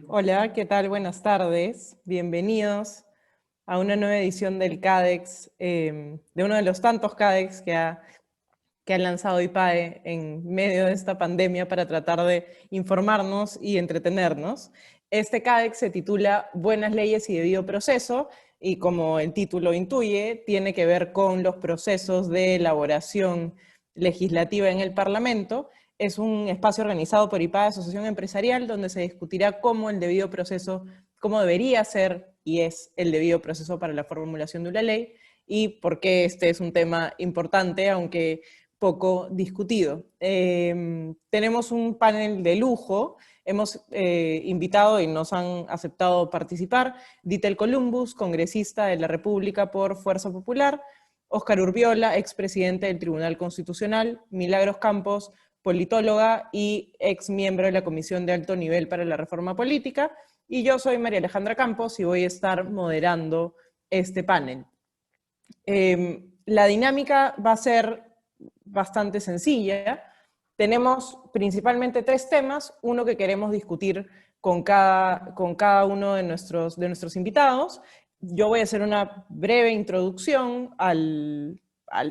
Hola, ¿qué tal? Buenas tardes. Bienvenidos a una nueva edición del CADEX, de uno de los tantos CADEX que ha lanzado IPAE en medio de esta pandemia para tratar de informarnos y entretenernos. Este CADEX se titula Buenas leyes y debido proceso, y como el título intuye, tiene que ver con los procesos de elaboración legislativa en el Parlamento. Es un espacio organizado por IPAE, Asociación Empresarial, donde se discutirá cómo el debido proceso, cómo debería ser y es el debido proceso para la formulación de una ley, y por qué este es un tema importante, aunque poco discutido. Tenemos un panel de lujo. Hemos invitado y nos han aceptado participar Ditel Columbus, congresista de la República por Fuerza Popular; Óscar Urbiola, expresidente del Tribunal Constitucional; Milagros Campos, politóloga y ex miembro de la Comisión de Alto Nivel para la Reforma Política; y yo soy María Alejandra Campos y voy a estar moderando este panel. La dinámica va a ser bastante sencilla. Tenemos principalmente tres temas, uno que queremos discutir con cada uno de nuestros invitados. Yo voy a hacer una breve introducción al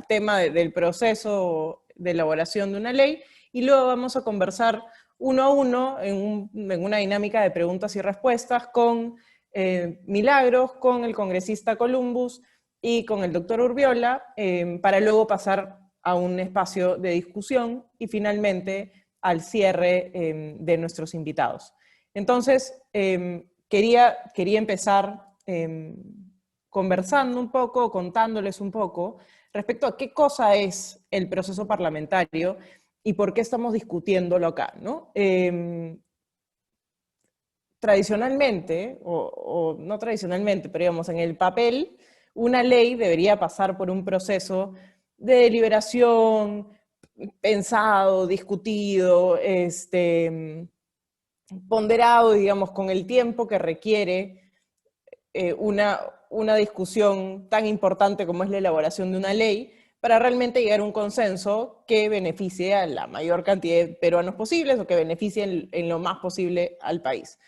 tema del proceso de elaboración de una ley, y luego vamos a conversar uno a uno en una dinámica de preguntas y respuestas con Milagros, con el congresista Columbus y con el doctor Urbiola, para luego pasar a un espacio de discusión y finalmente al cierre de nuestros invitados. Entonces, quería empezar conversando un poco, contándoles un poco respecto a qué cosa es el proceso parlamentario y por qué estamos discutiéndolo acá, ¿no? Tradicionalmente, o no tradicionalmente, pero digamos, en el papel, una ley debería pasar por un proceso de deliberación, pensado, discutido, ponderado, digamos, con el tiempo que requiere una discusión tan importante como es la elaboración de una ley, para realmente llegar a un consenso que beneficie a la mayor cantidad de peruanos posibles o que beneficie en lo más posible al país.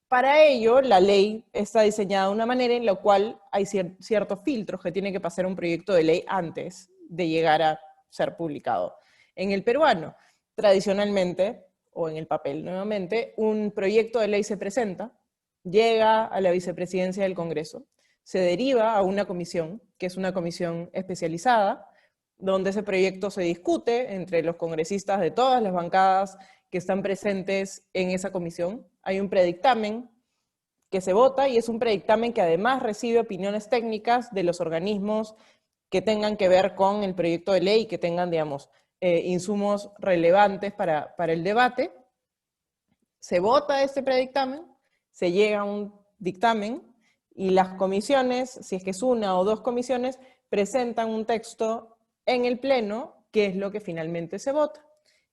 Para ello, la ley está diseñada de una manera en la cual hay ciertos filtros que tiene que pasar un proyecto de ley antes de llegar a ser publicado. En el peruano, tradicionalmente, o en el papel nuevamente, un proyecto de ley se presenta, llega a la vicepresidencia del Congreso, se deriva a una comisión, que es una comisión especializada, donde ese proyecto se discute entre los congresistas de todas las bancadas que están presentes en esa comisión. Hay un predictamen que se vota, y es un predictamen que además recibe opiniones técnicas de los organismos que tengan que ver con el proyecto de ley, que tengan, digamos, insumos relevantes para el debate. Se vota este predictamen, se llega a un dictamen, y las comisiones, si es que es una o dos comisiones, presentan un texto en el Pleno, que es lo que finalmente se vota.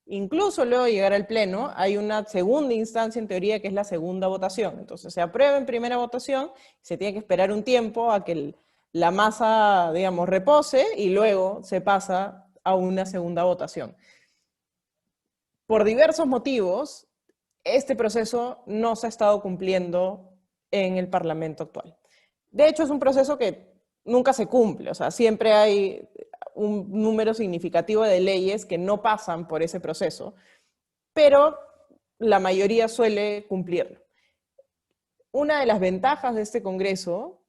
Incluso luego de llegar al Pleno, hay una segunda instancia en teoría, que es la segunda votación. Entonces se aprueba en primera votación, se tiene que esperar un tiempo a que la masa, digamos, repose, y luego se pasa a una segunda votación. Por diversos motivos, este proceso no se ha estado cumpliendo en el Parlamento actual. De hecho, es un proceso que nunca se cumple, o sea, siempre hay un número significativo de leyes que no pasan por ese proceso, pero la mayoría suele cumplirlo. Una de las ventajas de este Congreso,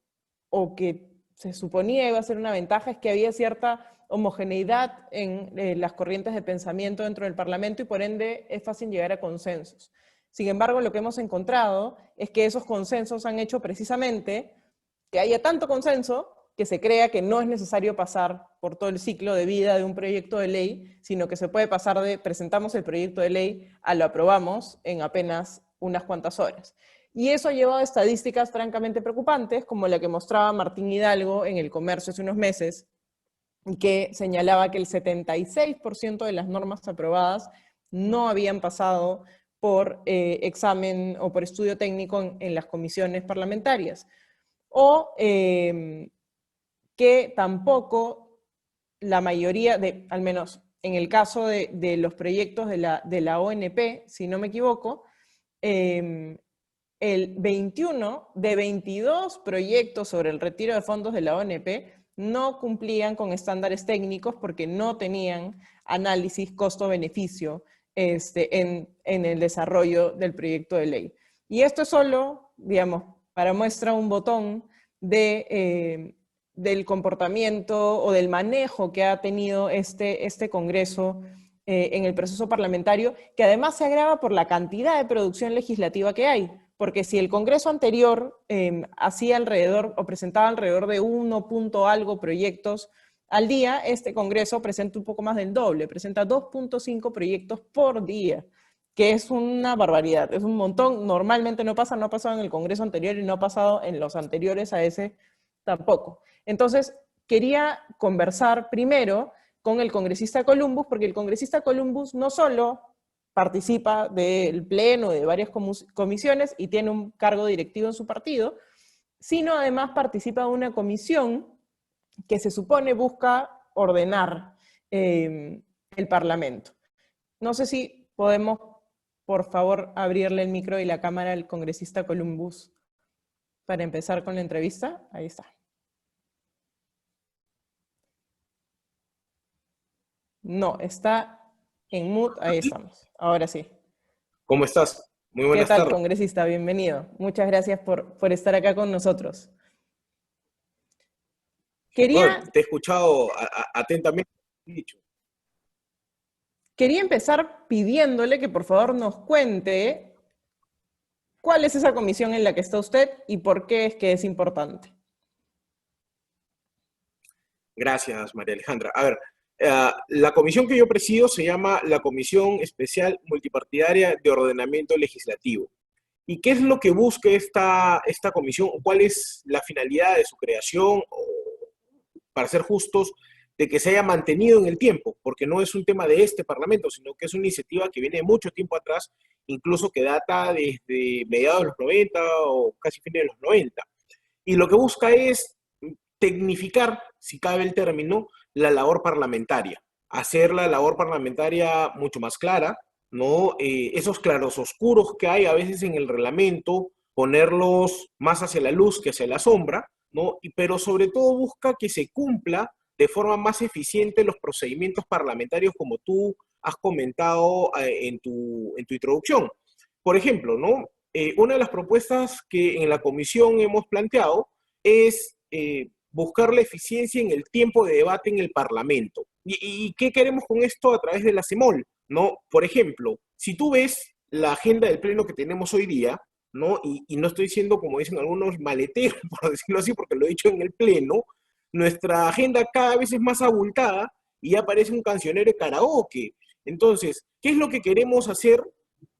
o que se suponía iba a ser una ventaja, es que había cierta homogeneidad en las corrientes de pensamiento dentro del Parlamento, y por ende es fácil llegar a consensos. Sin embargo, lo que hemos encontrado es que esos consensos han hecho precisamente que haya tanto consenso que se crea que no es necesario pasar por todo el ciclo de vida de un proyecto de ley, sino que se puede pasar de presentamos el proyecto de ley a lo aprobamos en apenas unas cuantas horas. Y eso ha llevado a estadísticas francamente preocupantes, como la que mostraba Martín Hidalgo en El Comercio hace unos meses, que señalaba que el 76% de las normas aprobadas no habían pasado por examen o por estudio técnico en las comisiones parlamentarias. O que tampoco la mayoría, al menos en el caso de los proyectos de la ONP, si no me equivoco, el 21 de 22 proyectos sobre el retiro de fondos de la ONP no cumplían con estándares técnicos porque no tenían análisis costo-beneficio en el desarrollo del proyecto de ley. Y esto es solo, digamos, para muestra un botón del comportamiento o del manejo que ha tenido este Congreso en el proceso parlamentario, que además se agrava por la cantidad de producción legislativa que hay. Porque si el Congreso anterior hacía alrededor o presentaba alrededor de 1 punto algo proyectos al día, este Congreso presenta un poco más del doble, presenta 2.5 proyectos por día, que es una barbaridad, es un montón. Normalmente no pasa, no ha pasado en el Congreso anterior y no ha pasado en los anteriores a ese tampoco. Entonces, quería conversar primero con el congresista Columbus, porque el congresista Columbus no solo participa del pleno de varias comisiones y tiene un cargo directivo en su partido, sino además participa de una comisión que se supone busca ordenar el Parlamento. No sé si podemos, por favor, abrirle el micro y la cámara al congresista Columbus para empezar con la entrevista. Ahí está. No, está en mute. Ahí estamos. Ahora sí. ¿Cómo estás? Muy ¿Qué buenas tal, tardes. congresista? Bienvenido. Muchas gracias por estar acá con nosotros. Bueno, Quería, te he escuchado atentamente. quería empezar pidiéndole que por favor nos cuente cuál es esa comisión en la que está usted y por qué es que es importante. Gracias, María Alejandra. A ver, la comisión que yo presido se llama la Comisión Especial Multipartidaria de Ordenamiento Legislativo. ¿Y qué es lo que busca esta comisión? ¿Cuál es la finalidad de su creación? O, para ser justos, de que se haya mantenido en el tiempo, porque no es un tema de este Parlamento, sino que es una iniciativa que viene de mucho tiempo atrás, incluso que data desde mediados de los 90 o casi fines de los 90. Y lo que busca es tecnificar, si cabe el término, la labor parlamentaria, hacer la labor parlamentaria mucho más clara, ¿no? Esos claros oscuros que hay a veces en el reglamento, ponerlos más hacia la luz que hacia la sombra, ¿no? Pero sobre todo busca que se cumpla de forma más eficiente los procedimientos parlamentarios como tú has comentado en tu introducción. Por ejemplo, ¿no? Una de las propuestas que en la comisión hemos planteado es buscar la eficiencia en el tiempo de debate en el Parlamento. ¿Y qué queremos con esto a través de la CEMOL? ¿No? Por ejemplo, si tú ves la agenda del pleno que tenemos hoy día, ¿no? Y no estoy diciendo, como dicen algunos, maletero, por decirlo así, porque lo he dicho en el pleno, nuestra agenda cada vez es más abultada y ya parece un cancionero de karaoke. Entonces, ¿qué es lo que queremos hacer?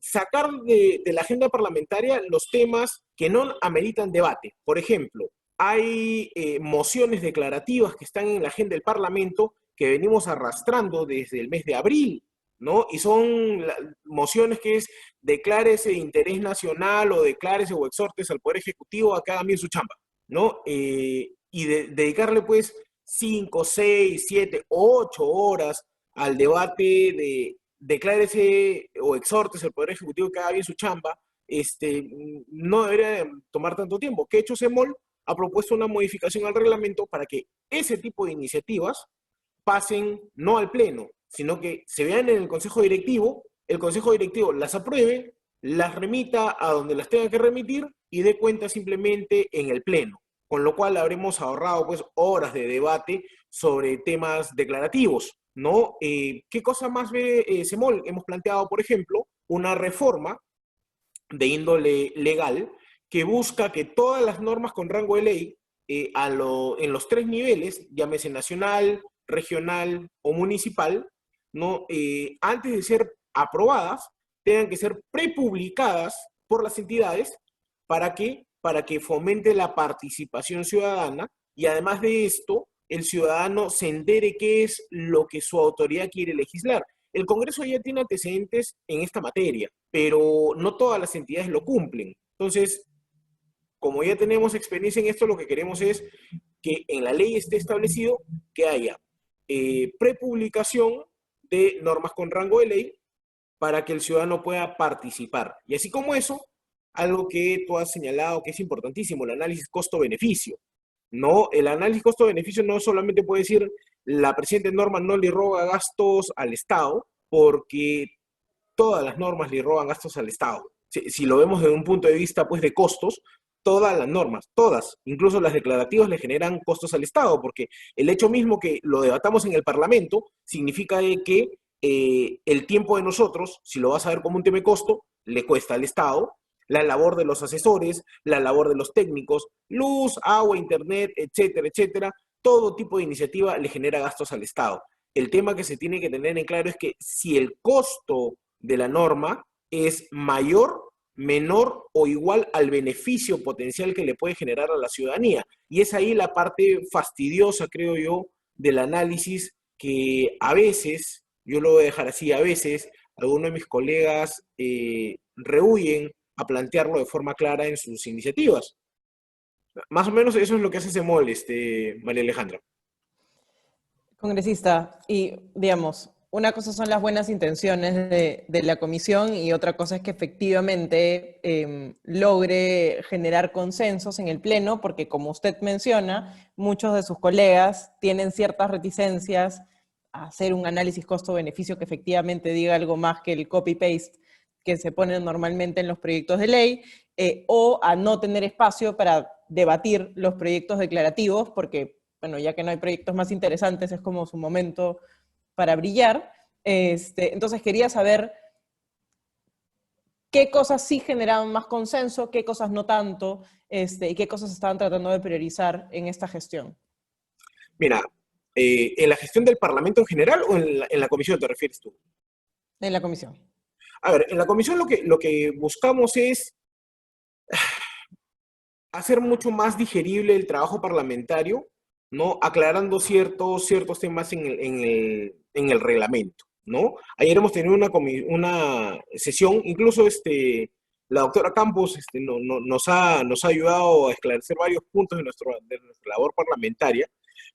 Sacar de la agenda parlamentaria los temas que no ameritan debate. Por ejemplo, hay mociones declarativas que están en la agenda del Parlamento que venimos arrastrando desde el mes de abril, ¿no? Y son mociones que es declárese de interés nacional o declárese o exhortes al Poder Ejecutivo a que haga bien su chamba, ¿no? Y dedicarle pues 5, 6, 7, 8 horas al debate de declárese o exhortes al Poder Ejecutivo que haga bien su chamba, no debería tomar tanto tiempo. ¿Qué ha hecho CEMOL? Ha propuesto una modificación al reglamento para que ese tipo de iniciativas pasen no al Pleno, sino que se vean en el Consejo Directivo las apruebe, las remita a donde las tenga que remitir y dé cuenta simplemente en el Pleno, con lo cual habremos ahorrado pues horas de debate sobre temas declarativos, ¿no? ¿Qué cosa más ve CEMOL? Hemos planteado, por ejemplo, una reforma de índole legal que busca que todas las normas con rango de ley en los tres niveles, llámese nacional, regional o municipal, ¿no? Antes de ser aprobadas, tengan que ser prepublicadas por las entidades para que fomente la participación ciudadana y además de esto, el ciudadano se entere qué es lo que su autoridad quiere legislar. El Congreso ya tiene antecedentes en esta materia, pero no todas las entidades lo cumplen. Entonces, como ya tenemos experiencia en esto, lo que queremos es que en la ley esté establecido que haya prepublicación de normas con rango de ley para que el ciudadano pueda participar. Y así como eso, algo que tú has señalado que es importantísimo, el análisis costo-beneficio. No, el análisis costo-beneficio no solamente puede decir la presente norma no le roba gastos al Estado, porque todas las normas le roban gastos al Estado. Si lo vemos desde un punto de vista pues, de costos, todas las normas, todas, incluso las declarativas, le generan costos al Estado, porque el hecho mismo que lo debatamos en el Parlamento significa de que el tiempo de nosotros, si lo vas a ver como un tema de costo, le cuesta al Estado, la labor de los asesores, la labor de los técnicos, luz, agua, internet, etcétera, etcétera, todo tipo de iniciativa le genera gastos al Estado. El tema que se tiene que tener en claro es que si el costo de la norma es mayor, menor o igual al beneficio potencial que le puede generar a la ciudadanía. Y es ahí la parte fastidiosa, creo yo, del análisis que a veces, yo lo voy a dejar así, a veces algunos de mis colegas rehuyen a plantearlo de forma clara en sus iniciativas. Más o menos eso es lo que hace ese molde, María Alejandra. Congresista, y digamos, una cosa son las buenas intenciones de la comisión y otra cosa es que efectivamente logre generar consensos en el Pleno, porque como usted menciona, muchos de sus colegas tienen ciertas reticencias a hacer un análisis costo-beneficio que efectivamente diga algo más que el copy-paste que se pone normalmente en los proyectos de ley, o a no tener espacio para debatir los proyectos declarativos, porque bueno, ya que no hay proyectos más interesantes, es como su momento para brillar. Entonces quería saber qué cosas sí generaban más consenso, qué cosas no tanto, y qué cosas estaban tratando de priorizar en esta gestión. Mira, ¿en la gestión del Parlamento en general o en la comisión te refieres tú? En la comisión. A ver, en la comisión lo que buscamos es hacer mucho más digerible el trabajo parlamentario, ¿no? Aclarando ciertos temas en el reglamento, ¿no? Ayer hemos tenido una sesión, incluso la doctora Campos nos ha ayudado a esclarecer varios puntos de nuestra labor parlamentaria,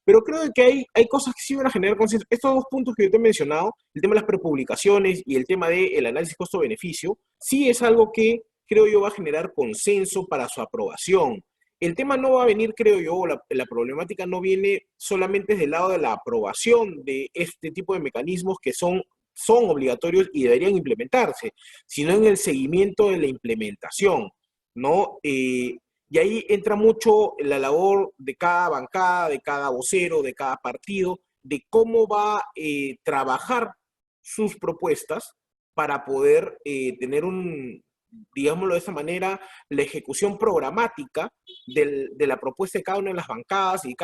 pero creo que hay cosas que sí van a generar consenso. Estos dos puntos que yo te he mencionado, el tema de las prepublicaciones y el tema del análisis costo-beneficio, sí es algo que creo yo va a generar consenso para su aprobación. El tema no va a venir, creo yo, la problemática no viene solamente desde el lado de la aprobación de este tipo de mecanismos que son obligatorios y deberían implementarse, sino en el seguimiento de la implementación, ¿no? Y ahí entra mucho la labor de cada bancada, de cada vocero, de cada partido, de cómo va a trabajar sus propuestas para poder tener digámoslo de esa manera, la ejecución programática de la propuesta de cada una de las bancadas y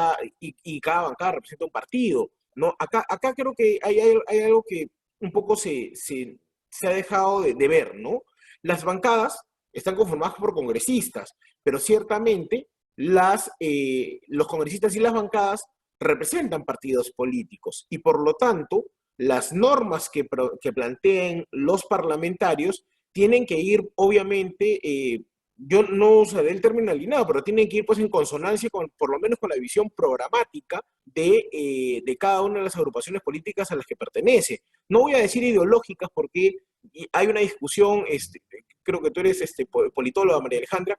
cada bancada representa un partido, ¿no? Acá creo que hay algo que un poco se ha dejado de ver, ¿no? Las bancadas están conformadas por congresistas, pero ciertamente los congresistas y las bancadas representan partidos políticos y por lo tanto las normas que planteen los parlamentarios tienen que ir, obviamente, yo no usaré el término alineado, pero tienen que ir pues en consonancia con, por lo menos con la visión programática de cada una de las agrupaciones políticas a las que pertenece. No voy a decir ideológicas porque hay una discusión, creo que tú eres politóloga, María Alejandra,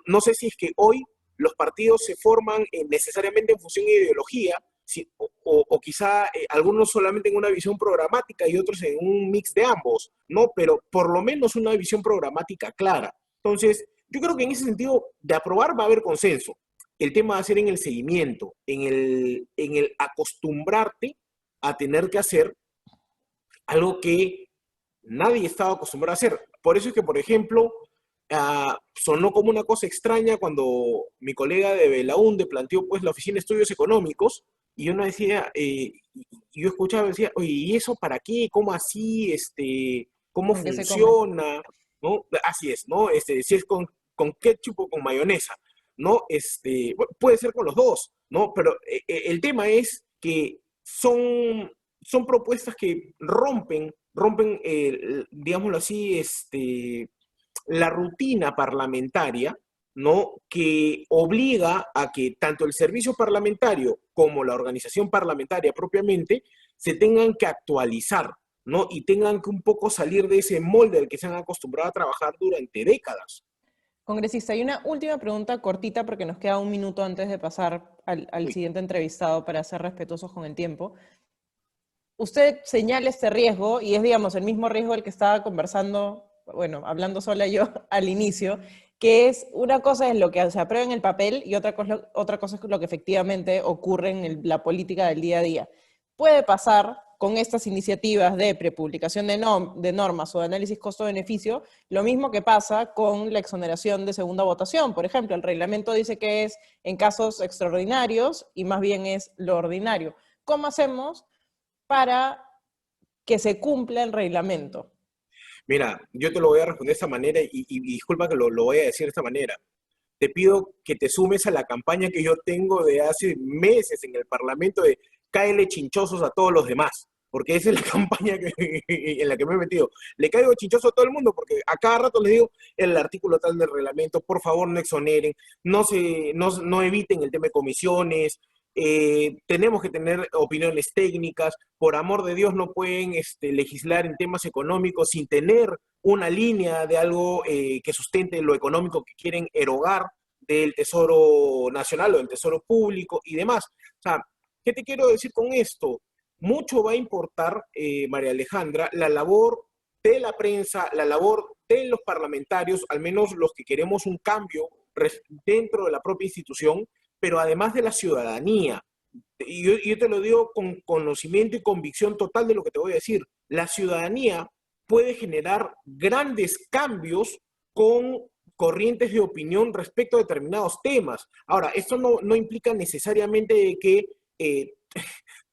no sé si es que hoy los partidos se forman necesariamente en función de ideología, o quizá algunos solamente en una visión programática y otros en un mix de ambos, ¿no? Pero por lo menos una visión programática clara. Entonces, yo creo que en ese sentido, de aprobar va a haber consenso. El tema va a ser en el seguimiento, en el acostumbrarte a tener que hacer algo que nadie estaba acostumbrado a hacer. Por eso es que, por ejemplo, sonó como una cosa extraña cuando mi colega de Belaunde planteó pues la Oficina de Estudios Económicos y yo no decía, yo escuchaba y decía, oye, ¿y eso para qué? ¿Cómo así? ¿Cómo ¿Con qué se come? funciona? ¿No? Así es, ¿no? Si es con ketchup o con mayonesa, ¿no? Bueno, puede ser con los dos, ¿no? Pero el tema es que son propuestas que rompen digámoslo así, la rutina parlamentaria, ¿no? Que obliga a que tanto el servicio parlamentario como la organización parlamentaria propiamente se tengan que actualizar, ¿no? Y tengan que un poco salir de ese molde al que se han acostumbrado a trabajar durante décadas. Congresista, hay una última pregunta cortita porque nos queda un minuto antes de pasar al Uy, siguiente entrevistado para ser respetuosos con el tiempo. Usted señala este riesgo y es, digamos, el mismo riesgo del que estaba conversando, bueno, hablando sola yo al inicio, que es una cosa es lo que se aprueba en el papel y otra cosa es lo que efectivamente ocurre en la política del día a día. Puede pasar con estas iniciativas de prepublicación de normas o de análisis costo-beneficio, lo mismo que pasa con la exoneración de segunda votación. Por ejemplo, el reglamento dice que es en casos extraordinarios y más bien es lo ordinario. ¿Cómo hacemos para que se cumpla el reglamento? mira, yo te lo voy a responder de esta manera y disculpa que lo voy a decir de esta manera. Te pido que te sumes a la campaña que yo tengo de hace meses en el Parlamento de cáele chinchosos a todos los demás, porque esa es la campaña en la que me he metido. Le caigo chinchoso a todo el mundo, porque a cada rato les digo el artículo tal del reglamento, por favor no exoneren, no eviten el tema de comisiones, tenemos que tener opiniones técnicas, por amor de Dios no pueden legislar en temas económicos sin tener una línea de algo que sustente lo económico que quieren erogar del Tesoro Nacional o del Tesoro Público y demás. O sea, ¿qué te quiero decir con esto? Mucho va a importar, María Alejandra, la labor de la prensa, la labor de los parlamentarios, al menos los que queremos un cambio dentro de la propia institución, pero además de la ciudadanía. Y yo te lo digo con conocimiento y convicción total de lo que te voy a decir. La ciudadanía puede generar grandes cambios con corrientes de opinión respecto a determinados temas. Ahora, esto no implica necesariamente que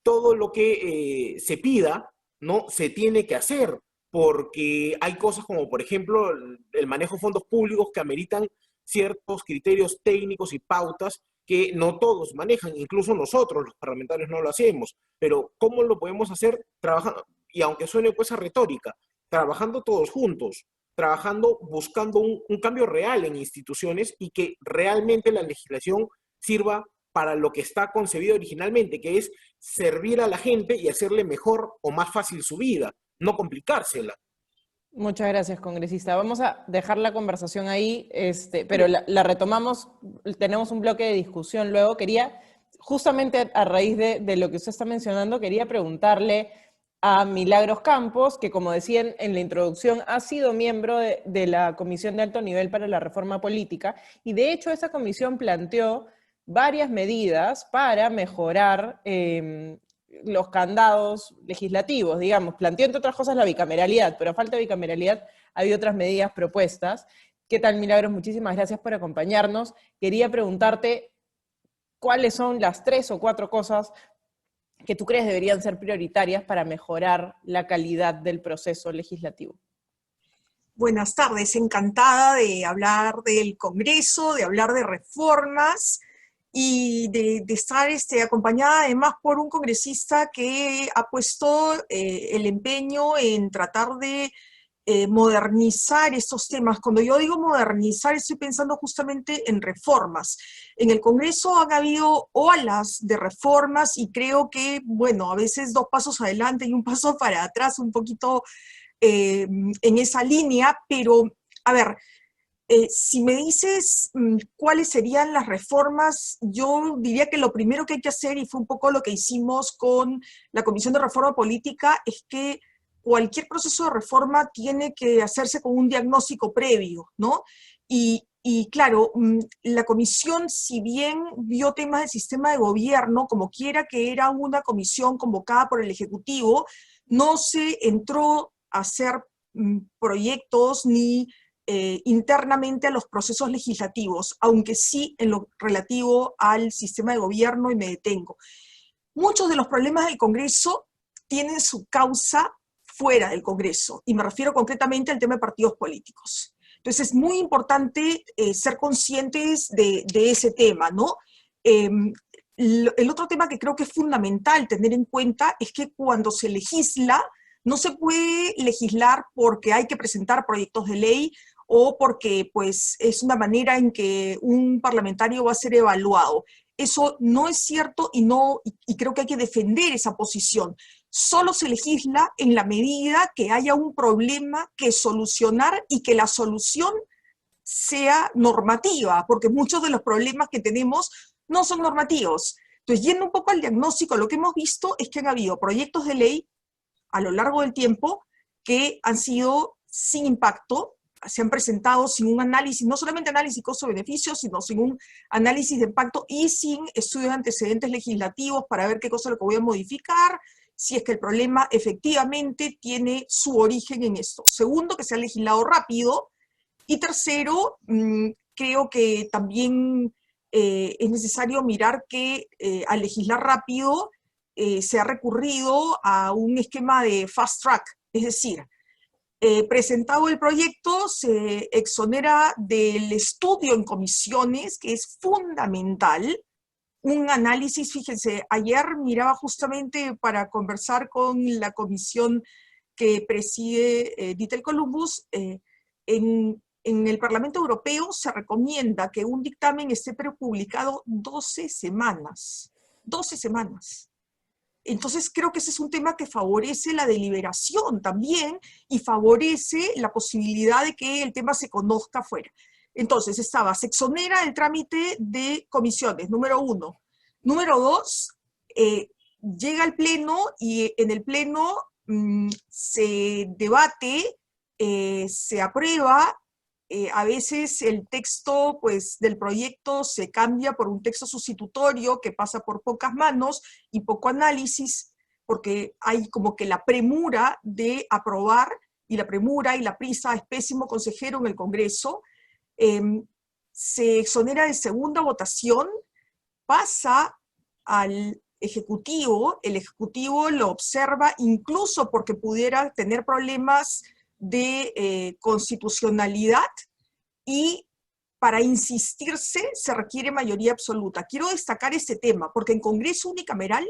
todo lo que se pida no se tiene que hacer, porque hay cosas como, por ejemplo, el manejo de fondos públicos que ameritan ciertos criterios técnicos y pautas que no todos manejan, incluso nosotros, los parlamentarios, no lo hacemos. Pero ¿cómo lo podemos hacer? Trabajando, y aunque suene pues a retórica, trabajando todos juntos, trabajando, buscando un cambio real en instituciones y que realmente la legislación sirva para lo que está concebido originalmente, que es servir a la gente y hacerle mejor o más fácil su vida, no complicársela. Muchas gracias, congresista. Vamos a dejar la conversación ahí, pero Vale. la retomamos, tenemos un bloque de discusión luego. Quería, justamente a raíz de lo que usted está mencionando, quería preguntarle a Milagros Campos, que como decían en la introducción, ha sido miembro de la Comisión de Alto Nivel para la Reforma Política, y de hecho esa comisión planteó varias medidas para mejorar los candados legislativos, digamos. Planteó, entre otras cosas, la bicameralidad, pero a falta de bicameralidad había otras medidas propuestas. ¿Qué tal, Milagros? Muchísimas gracias por acompañarnos. Quería preguntarte cuáles son las 3 o 4 cosas que tú crees deberían ser prioritarias para mejorar la calidad del proceso legislativo. Buenas tardes, encantada de hablar del Congreso, de hablar de reformas y de estar acompañada además por un congresista que ha puesto el empeño en tratar de modernizar estos temas. Cuando yo digo modernizar, estoy pensando justamente en reformas. En el Congreso han habido olas de reformas y creo que, bueno, a veces 2 pasos adelante y un paso para atrás, un poquito en esa línea, pero a ver, si me dices cuáles serían las reformas, yo diría que lo primero que hay que hacer, y fue un poco lo que hicimos con la Comisión de Reforma Política, es que cualquier proceso de reforma tiene que hacerse con un diagnóstico previo, ¿no? Y claro, la comisión, si bien vio temas del sistema de gobierno, como quiera que era una comisión convocada por el Ejecutivo, no se entró a hacer proyectos ni internamente a los procesos legislativos, aunque sí en lo relativo al sistema de gobierno, y me detengo. Muchos de los problemas del Congreso tienen su causa fuera del Congreso, y me refiero concretamente al tema de partidos políticos. Entonces es muy importante ser conscientes de ese tema, ¿no? El otro tema que creo que es fundamental tener en cuenta es que cuando se legisla, no se puede legislar porque hay que presentar proyectos de ley o porque pues, es una manera en que un parlamentario va a ser evaluado. Eso no es cierto y creo que hay que defender esa posición. Solo se legisla en la medida que haya un problema que solucionar y que la solución sea normativa, porque muchos de los problemas que tenemos no son normativos. Entonces, yendo un poco al diagnóstico, lo que hemos visto es que han habido proyectos de ley a lo largo del tiempo que han sido sin impacto, se han presentado sin un análisis, no solamente análisis costo-beneficio, sino sin un análisis de impacto y sin estudios de antecedentes legislativos para ver qué cosa es lo que voy a modificar, si es que el problema efectivamente tiene su origen en esto. Segundo, que se ha legislado rápido. Y tercero, creo que también es necesario mirar que al legislar rápido se ha recurrido a un esquema de fast track, es decir, presentado el proyecto, se exonera del estudio en comisiones, que es fundamental, un análisis. Fíjense, ayer miraba justamente para conversar con la comisión que preside Dieter Columbus, en el Parlamento Europeo se recomienda que un dictamen esté prepublicado 12 semanas. 12 semanas. Entonces creo que ese es un tema que favorece la deliberación también y favorece la posibilidad de que el tema se conozca afuera. Entonces se exonera el trámite de comisiones, número 1. Número 2, llega al Pleno y en el Pleno se debate, se aprueba. A veces el texto pues, del proyecto se cambia por un texto sustitutorio que pasa por pocas manos y poco análisis, porque hay como que la premura de aprobar, y la premura y la prisa es pésimo consejero en el Congreso. Se exonera de segunda votación, pasa al Ejecutivo, el Ejecutivo lo observa incluso porque pudiera tener problemas de constitucionalidad, y para insistirse se requiere mayoría absoluta. Quiero destacar este tema, porque en Congreso unicameral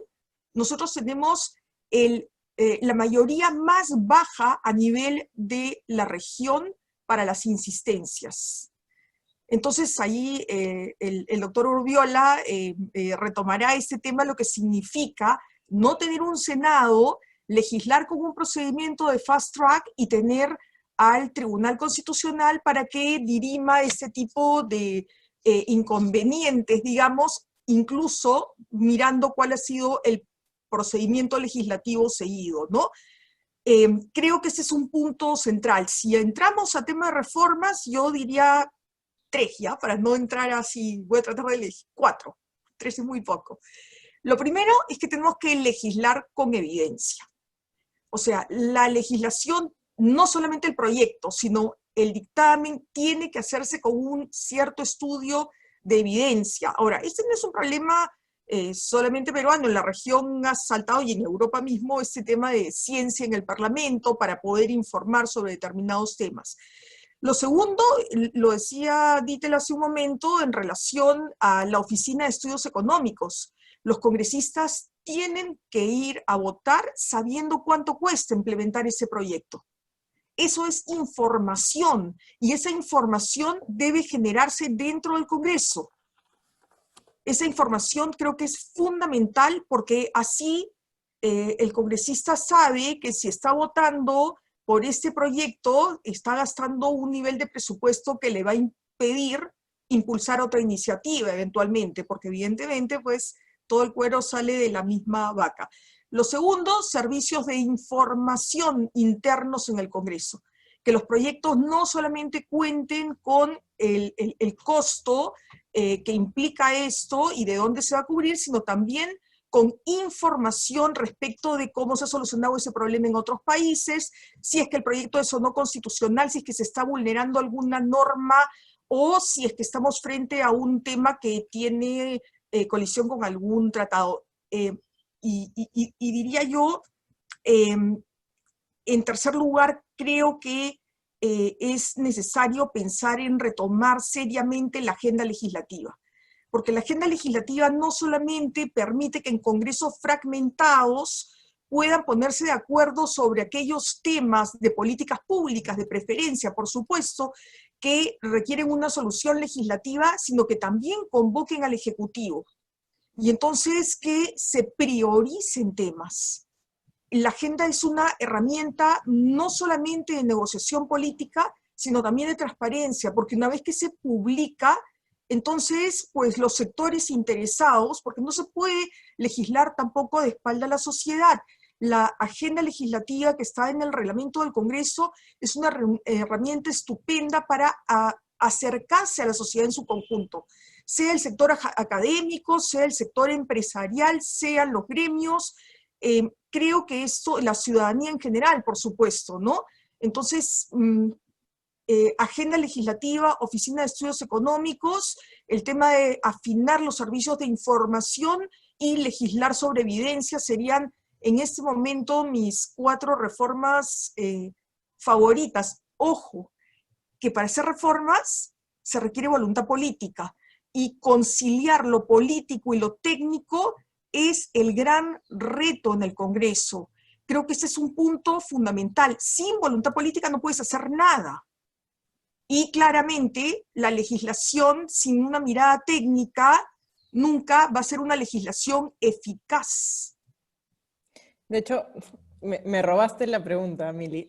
nosotros tenemos la mayoría más baja a nivel de la región para las insistencias. Entonces ahí el doctor Urbiola retomará este tema, lo que significa no tener un Senado, legislar con un procedimiento de fast track y tener al Tribunal Constitucional para que dirima este tipo de inconvenientes, digamos, incluso mirando cuál ha sido el procedimiento legislativo seguido, ¿no? Creo que ese es un punto central. Si entramos a tema de reformas, yo diría 3, ¿ya? Para no entrar así, voy a tratar de elegir 4. 3 es muy poco. Lo primero es que tenemos que legislar con evidencia. O sea, la legislación, no solamente el proyecto, sino el dictamen, tiene que hacerse con un cierto estudio de evidencia. Ahora, este no es un problema solamente peruano, en la región ha saltado y en Europa mismo este tema de ciencia en el Parlamento para poder informar sobre determinados temas. Lo segundo, lo decía Dieter hace un momento en relación a la Oficina de Estudios Económicos. Los congresistas tienen que ir a votar sabiendo cuánto cuesta implementar ese proyecto. Eso es información, y esa información debe generarse dentro del Congreso. Esa información creo que es fundamental, porque así el congresista sabe que si está votando por este proyecto, está gastando un nivel de presupuesto que le va a impedir impulsar otra iniciativa eventualmente, porque evidentemente pues todo el cuero sale de la misma vaca. Lo segundo, servicios de información internos en el Congreso. Que los proyectos no solamente cuenten con el costo que implica esto y de dónde se va a cubrir, sino también con información respecto de cómo se ha solucionado ese problema en otros países, si es que el proyecto es o no constitucional, si es que se está vulnerando alguna norma, o si es que estamos frente a un tema que tiene colisión con algún tratado. Y diría yo, en tercer lugar, creo que es necesario pensar en retomar seriamente la agenda legislativa, porque la agenda legislativa no solamente permite que en congresos fragmentados puedan ponerse de acuerdo sobre aquellos temas de políticas públicas, de preferencia, por supuesto, que requieren una solución legislativa, sino que también convoquen al Ejecutivo. Y entonces que se prioricen temas. La agenda es una herramienta no solamente de negociación política, sino también de transparencia, porque una vez que se publica, entonces, pues los sectores interesados, porque no se puede legislar tampoco de espalda a la sociedad. La agenda legislativa que está en el reglamento del Congreso es una herramienta estupenda para acercarse a la sociedad en su conjunto, sea el sector académico, sea el sector empresarial, sean los gremios. Creo que esto, la ciudadanía en general, por supuesto, ¿no? Entonces, agenda legislativa, oficina de estudios económicos, el tema de afinar los servicios de información y legislar sobre evidencia serían en este momento mis 4 reformas favoritas. Ojo, que para hacer reformas se requiere voluntad política y conciliar lo político y lo técnico es el gran reto en el Congreso. Creo que ese es un punto fundamental. Sin voluntad política no puedes hacer nada. Y claramente la legislación sin una mirada técnica nunca va a ser una legislación eficaz. De hecho, me robaste la pregunta, Mili.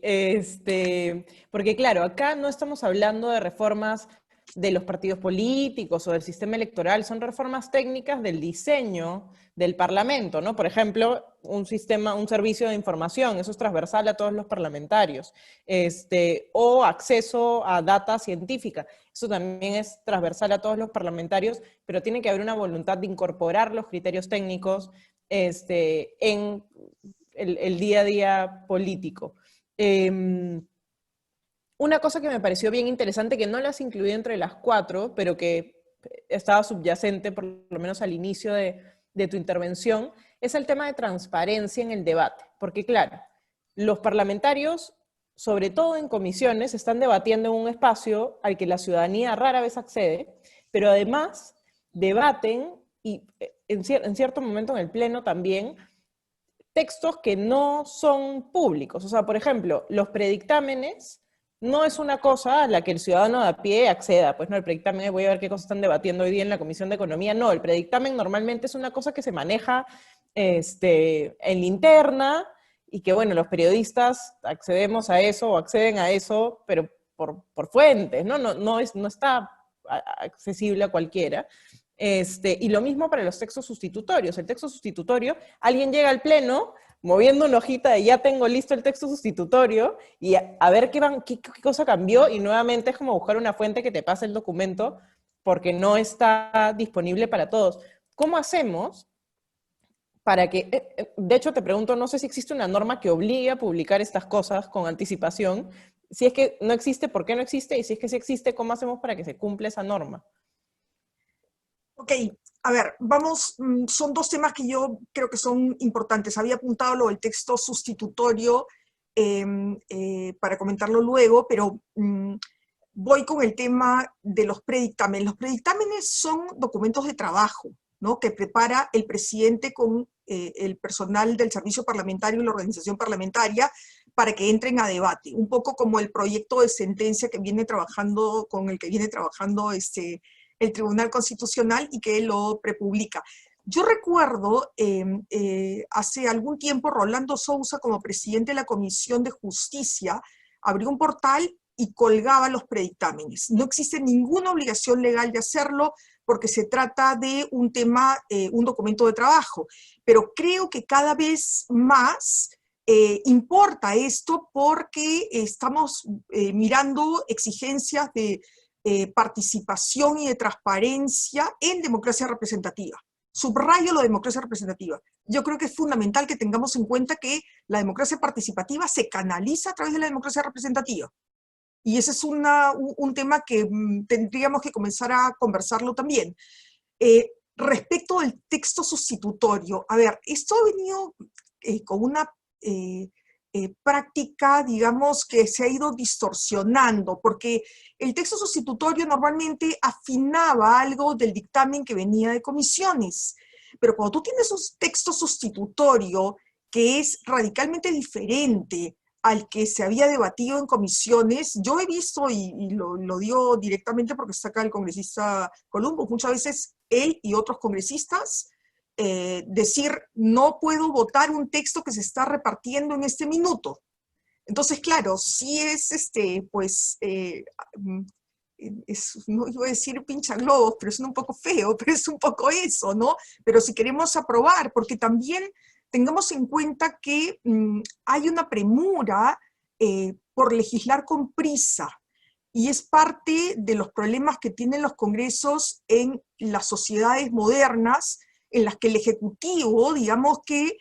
Porque claro, acá no estamos hablando de reformas de los partidos políticos o del sistema electoral, son reformas técnicas del diseño del Parlamento, ¿no? Por ejemplo, un servicio de información, eso es transversal a todos los parlamentarios, o acceso a data científica, eso también es transversal a todos los parlamentarios, pero tiene que haber una voluntad de incorporar los criterios técnicos en el día a día político. Una cosa que me pareció bien interesante, que no las incluí entre las 4, pero que estaba subyacente, por lo menos al inicio de tu intervención, es el tema de transparencia en el debate. Porque claro, los parlamentarios, sobre todo en comisiones, están debatiendo en un espacio al que la ciudadanía rara vez accede, pero además debaten, y en cierto momento en el Pleno también, textos que no son públicos. O sea, por ejemplo, los predictámenes no es una cosa a la que el ciudadano de a pie acceda. Pues no, el predictamen, voy a ver qué cosas están debatiendo hoy día en la Comisión de Economía. No, el predictamen normalmente es una cosa que se maneja en interna y que, bueno, los periodistas accedemos a eso o acceden a eso, pero por fuentes, ¿no? No está accesible a cualquiera. Y lo mismo para los textos sustitutorios. El texto sustitutorio, alguien llega al Pleno moviendo una hojita de ya tengo listo el texto sustitutorio y a ver qué cosa cambió, y nuevamente es como buscar una fuente que te pase el documento porque no está disponible para todos. ¿Cómo hacemos para que, de hecho te pregunto, no sé si existe una norma que obligue a publicar estas cosas con anticipación? Si es que no existe, ¿por qué no existe? Y si es que sí existe, ¿cómo hacemos para que se cumpla esa norma? Ok, a ver, vamos, son 2 temas que yo creo que son importantes. Había apuntado lo del texto sustitutorio para comentarlo luego, pero voy con el tema de los predictámenes. Los predictámenes son documentos de trabajo, ¿no?, que prepara el presidente con el personal del servicio parlamentario y la organización parlamentaria para que entren a debate. Un poco como el proyecto de sentencia que viene trabajando, con el que viene trabajando el Tribunal Constitucional y que lo prepublica. Yo recuerdo hace algún tiempo Rolando Sousa, como presidente de la Comisión de Justicia, abrió un portal y colgaba los predictámenes. No existe ninguna obligación legal de hacerlo porque se trata de un tema, un documento de trabajo. Pero creo que cada vez más importa esto porque estamos mirando exigencias de participación y de transparencia en democracia representativa. Subrayo la democracia representativa. Yo creo que es fundamental que tengamos en cuenta que la democracia participativa se canaliza a través de la democracia representativa. Y ese es un tema que tendríamos que comenzar a conversarlo también. Respecto del texto sustitutorio, a ver, esto ha venido con una práctica, digamos, que se ha ido distorsionando, porque el texto sustitutorio normalmente afinaba algo del dictamen que venía de comisiones, pero cuando tú tienes un texto sustitutorio que es radicalmente diferente al que se había debatido en comisiones, yo he visto, y lo digo directamente porque está acá el congresista Columbo, muchas veces él y otros congresistas decir, no puedo votar un texto que se está repartiendo en este minuto. Entonces, claro, sí es, pues, no iba a decir pinchaglobos, pero es un poco feo, pero es un poco eso, ¿no? Pero si queremos aprobar, porque también tengamos en cuenta que hay una premura por legislar con prisa, y es parte de los problemas que tienen los congresos en las sociedades modernas, en las que el Ejecutivo, digamos que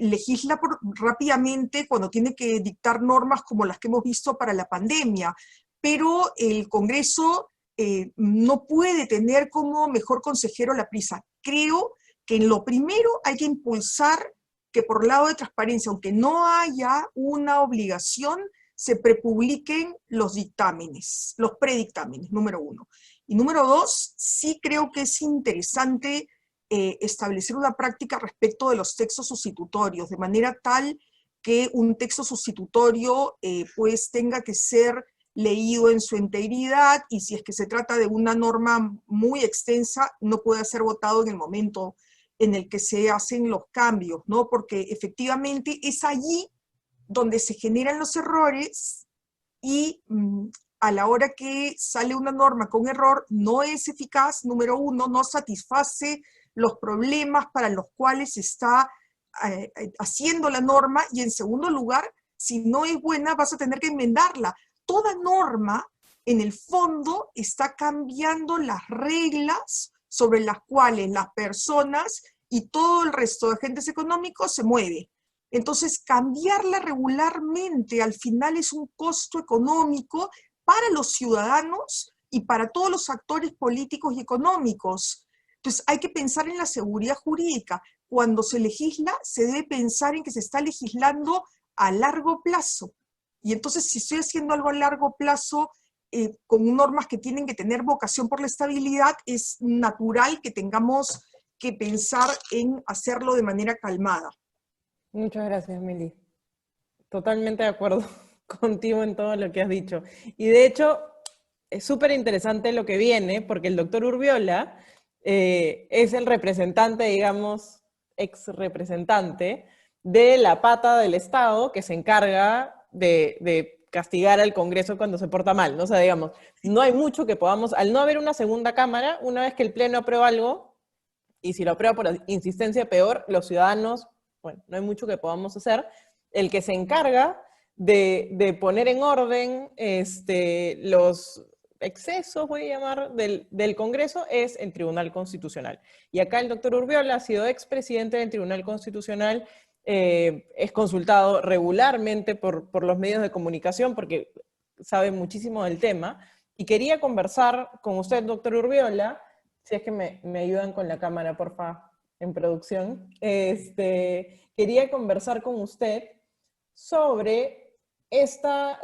legisla rápidamente cuando tiene que dictar normas como las que hemos visto para la pandemia, pero el Congreso no puede tener como mejor consejero la prisa. Creo que en lo primero hay que impulsar que por lado de transparencia, aunque no haya una obligación, se prepubliquen los dictámenes, los predictámenes, número uno. Y número dos, sí creo que es interesante establecer una práctica respecto de los textos sustitutorios, de manera tal que un texto sustitutorio pues tenga que ser leído en su integridad, y si es que se trata de una norma muy extensa, no puede ser votado en el momento en el que se hacen los cambios, ¿no? Porque efectivamente es allí donde se generan los errores y a la hora que sale una norma con error no es eficaz, número uno, no satisface los problemas para los cuales se está haciendo la norma, y en segundo lugar, si no es buena vas a tener que enmendarla. Toda norma, en el fondo, está cambiando las reglas sobre las cuales las personas y todo el resto de agentes económicos se mueve. Entonces, cambiarla regularmente al final es un costo económico para los ciudadanos y para todos los actores políticos y económicos. Entonces, hay que pensar en la seguridad jurídica. Cuando se legisla, se debe pensar en que se está legislando a largo plazo. Y entonces, si estoy haciendo algo a largo plazo, con normas que tienen que tener vocación por la estabilidad, es natural que tengamos que pensar en hacerlo de manera calmada. Muchas gracias, Mili. Totalmente de acuerdo contigo en todo lo que has dicho. Y de hecho, es súper interesante lo que viene, porque el doctor Urbiola es el representante, digamos, ex representante de la pata del Estado que se encarga de castigar al Congreso cuando se porta mal, ¿no? O sea, digamos, no hay mucho que podamos, al no haber una segunda cámara, una vez que el Pleno aprueba algo, y si lo aprueba por insistencia peor, los ciudadanos, bueno, no hay mucho que podamos hacer. El que se encarga de poner en orden los excesos, voy a llamar, del Congreso es el Tribunal Constitucional. Y acá el doctor Urbiola ha sido expresidente del Tribunal Constitucional, es consultado regularmente por los medios de comunicación porque sabe muchísimo del tema, y quería conversar con usted, doctor Urbiola, si es que me ayudan con la cámara, porfa, en producción. Quería conversar con usted sobre estas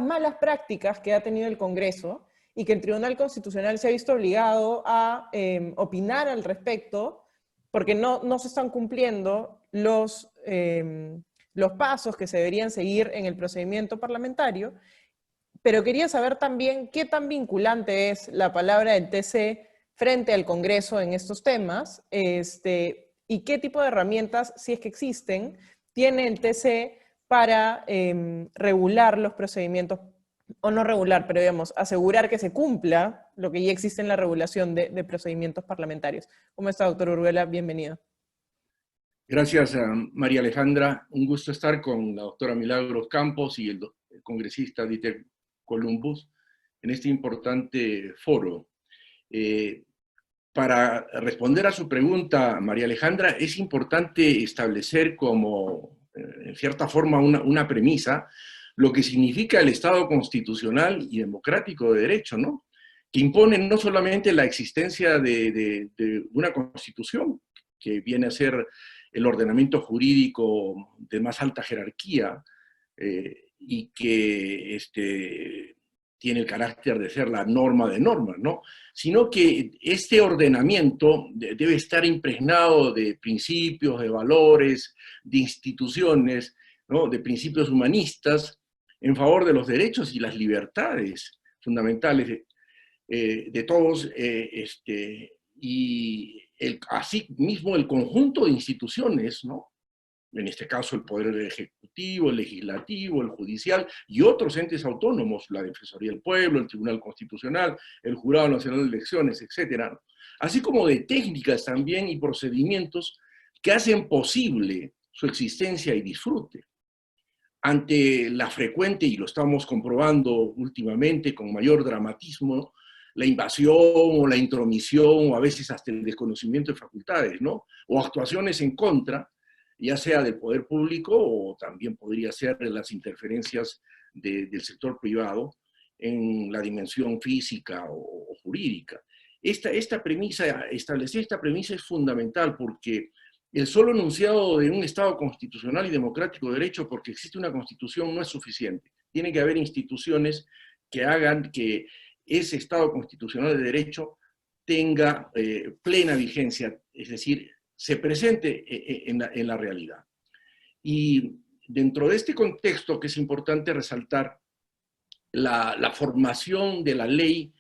malas prácticas que ha tenido el Congreso y que el Tribunal Constitucional se ha visto obligado a opinar al respecto porque no se están cumpliendo los pasos que se deberían seguir en el procedimiento parlamentario. Pero quería saber también qué tan vinculante es la palabra del TC frente al Congreso en estos temas, y qué tipo de herramientas, si es que existen, tiene el TC para regular los procedimientos, o no regular, pero digamos, asegurar que se cumpla lo que ya existe en la regulación de procedimientos parlamentarios. ¿Cómo está, doctor Urbiola? Bienvenido. Gracias, María Alejandra. Un gusto estar con la doctora Milagros Campos y el congresista Dieter Columbus en este importante foro. Para responder a su pregunta, María Alejandra, es importante establecer como, en cierta forma, una premisa, lo que significa el Estado constitucional y democrático de derecho, ¿no? Que impone no solamente la existencia de una constitución, que viene a ser el ordenamiento jurídico de más alta jerarquía, y que tiene el carácter de ser la norma de normas, ¿no? Sino que este ordenamiento debe estar impregnado de principios, de valores, de instituciones, ¿no? De principios humanistas en favor de los derechos y las libertades fundamentales de todos, y así mismo el conjunto de instituciones, ¿no? en este caso el Poder Ejecutivo, el Legislativo, el Judicial y otros entes autónomos, la Defensoría del Pueblo, el Tribunal Constitucional, el Jurado Nacional de Elecciones, etcétera, así como de técnicas también y procedimientos que hacen posible su existencia y disfrute. Ante la frecuente, y lo estamos comprobando últimamente con mayor dramatismo, la invasión o la intromisión o a veces hasta el desconocimiento de facultades, ¿no? O actuaciones en contra, ya sea del poder público o también podría ser de las interferencias del sector privado en la dimensión física o jurídica. Establecer esta premisa es fundamental porque el solo enunciado de un Estado constitucional y democrático de derecho, porque existe una Constitución, no es suficiente. Tiene que haber instituciones que hagan que ese Estado constitucional de derecho tenga plena vigencia, es decir, se presente en la realidad. Y dentro de este contexto que es importante resaltar, la formación de la ley,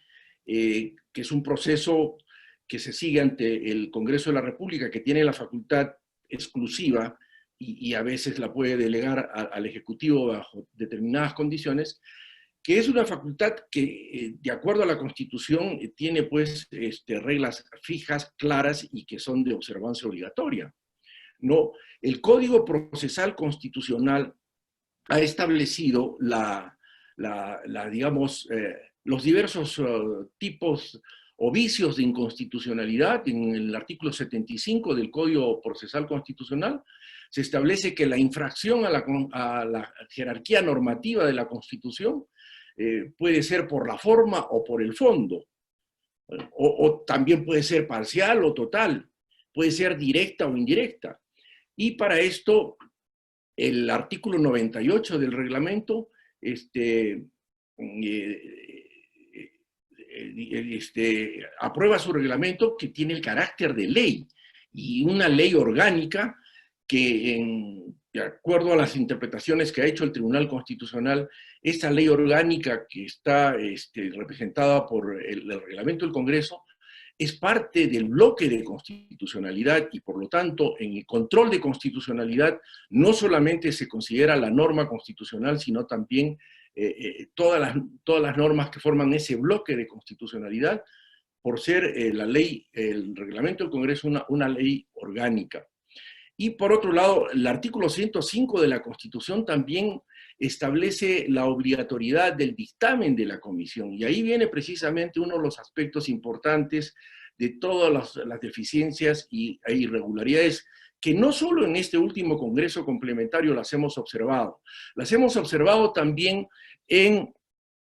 que es un proceso que se sigue ante el Congreso de la República, que tiene la facultad exclusiva y a veces la puede delegar al Ejecutivo bajo determinadas condiciones, que es una facultad que, de acuerdo a la Constitución, tiene pues reglas fijas, claras y que son de observancia obligatoria. ¿No? El Código Procesal Constitucional ha establecido digamos, los diversos tipos o vicios de inconstitucionalidad. En el artículo 75 del Código Procesal Constitucional se establece que la infracción a la jerarquía normativa de la Constitución puede ser por la forma o por el fondo, o también puede ser parcial o total, puede ser directa o indirecta. Y para esto, el artículo 98 del reglamento aprueba su reglamento, que tiene el carácter de ley, y una ley orgánica que, de acuerdo a las interpretaciones que ha hecho el Tribunal Constitucional, esta ley orgánica que está representada por el reglamento del Congreso, es parte del bloque de constitucionalidad y por lo tanto en el control de constitucionalidad no solamente se considera la norma constitucional, sino también todas las normas que forman ese bloque de constitucionalidad, por ser la ley, el reglamento del Congreso una ley orgánica. Y por otro lado, el artículo 105 de la Constitución también establece la obligatoriedad del dictamen de la comisión. Y ahí viene precisamente uno de los aspectos importantes de todas las deficiencias e irregularidades que no solo en este último Congreso complementario las hemos observado también en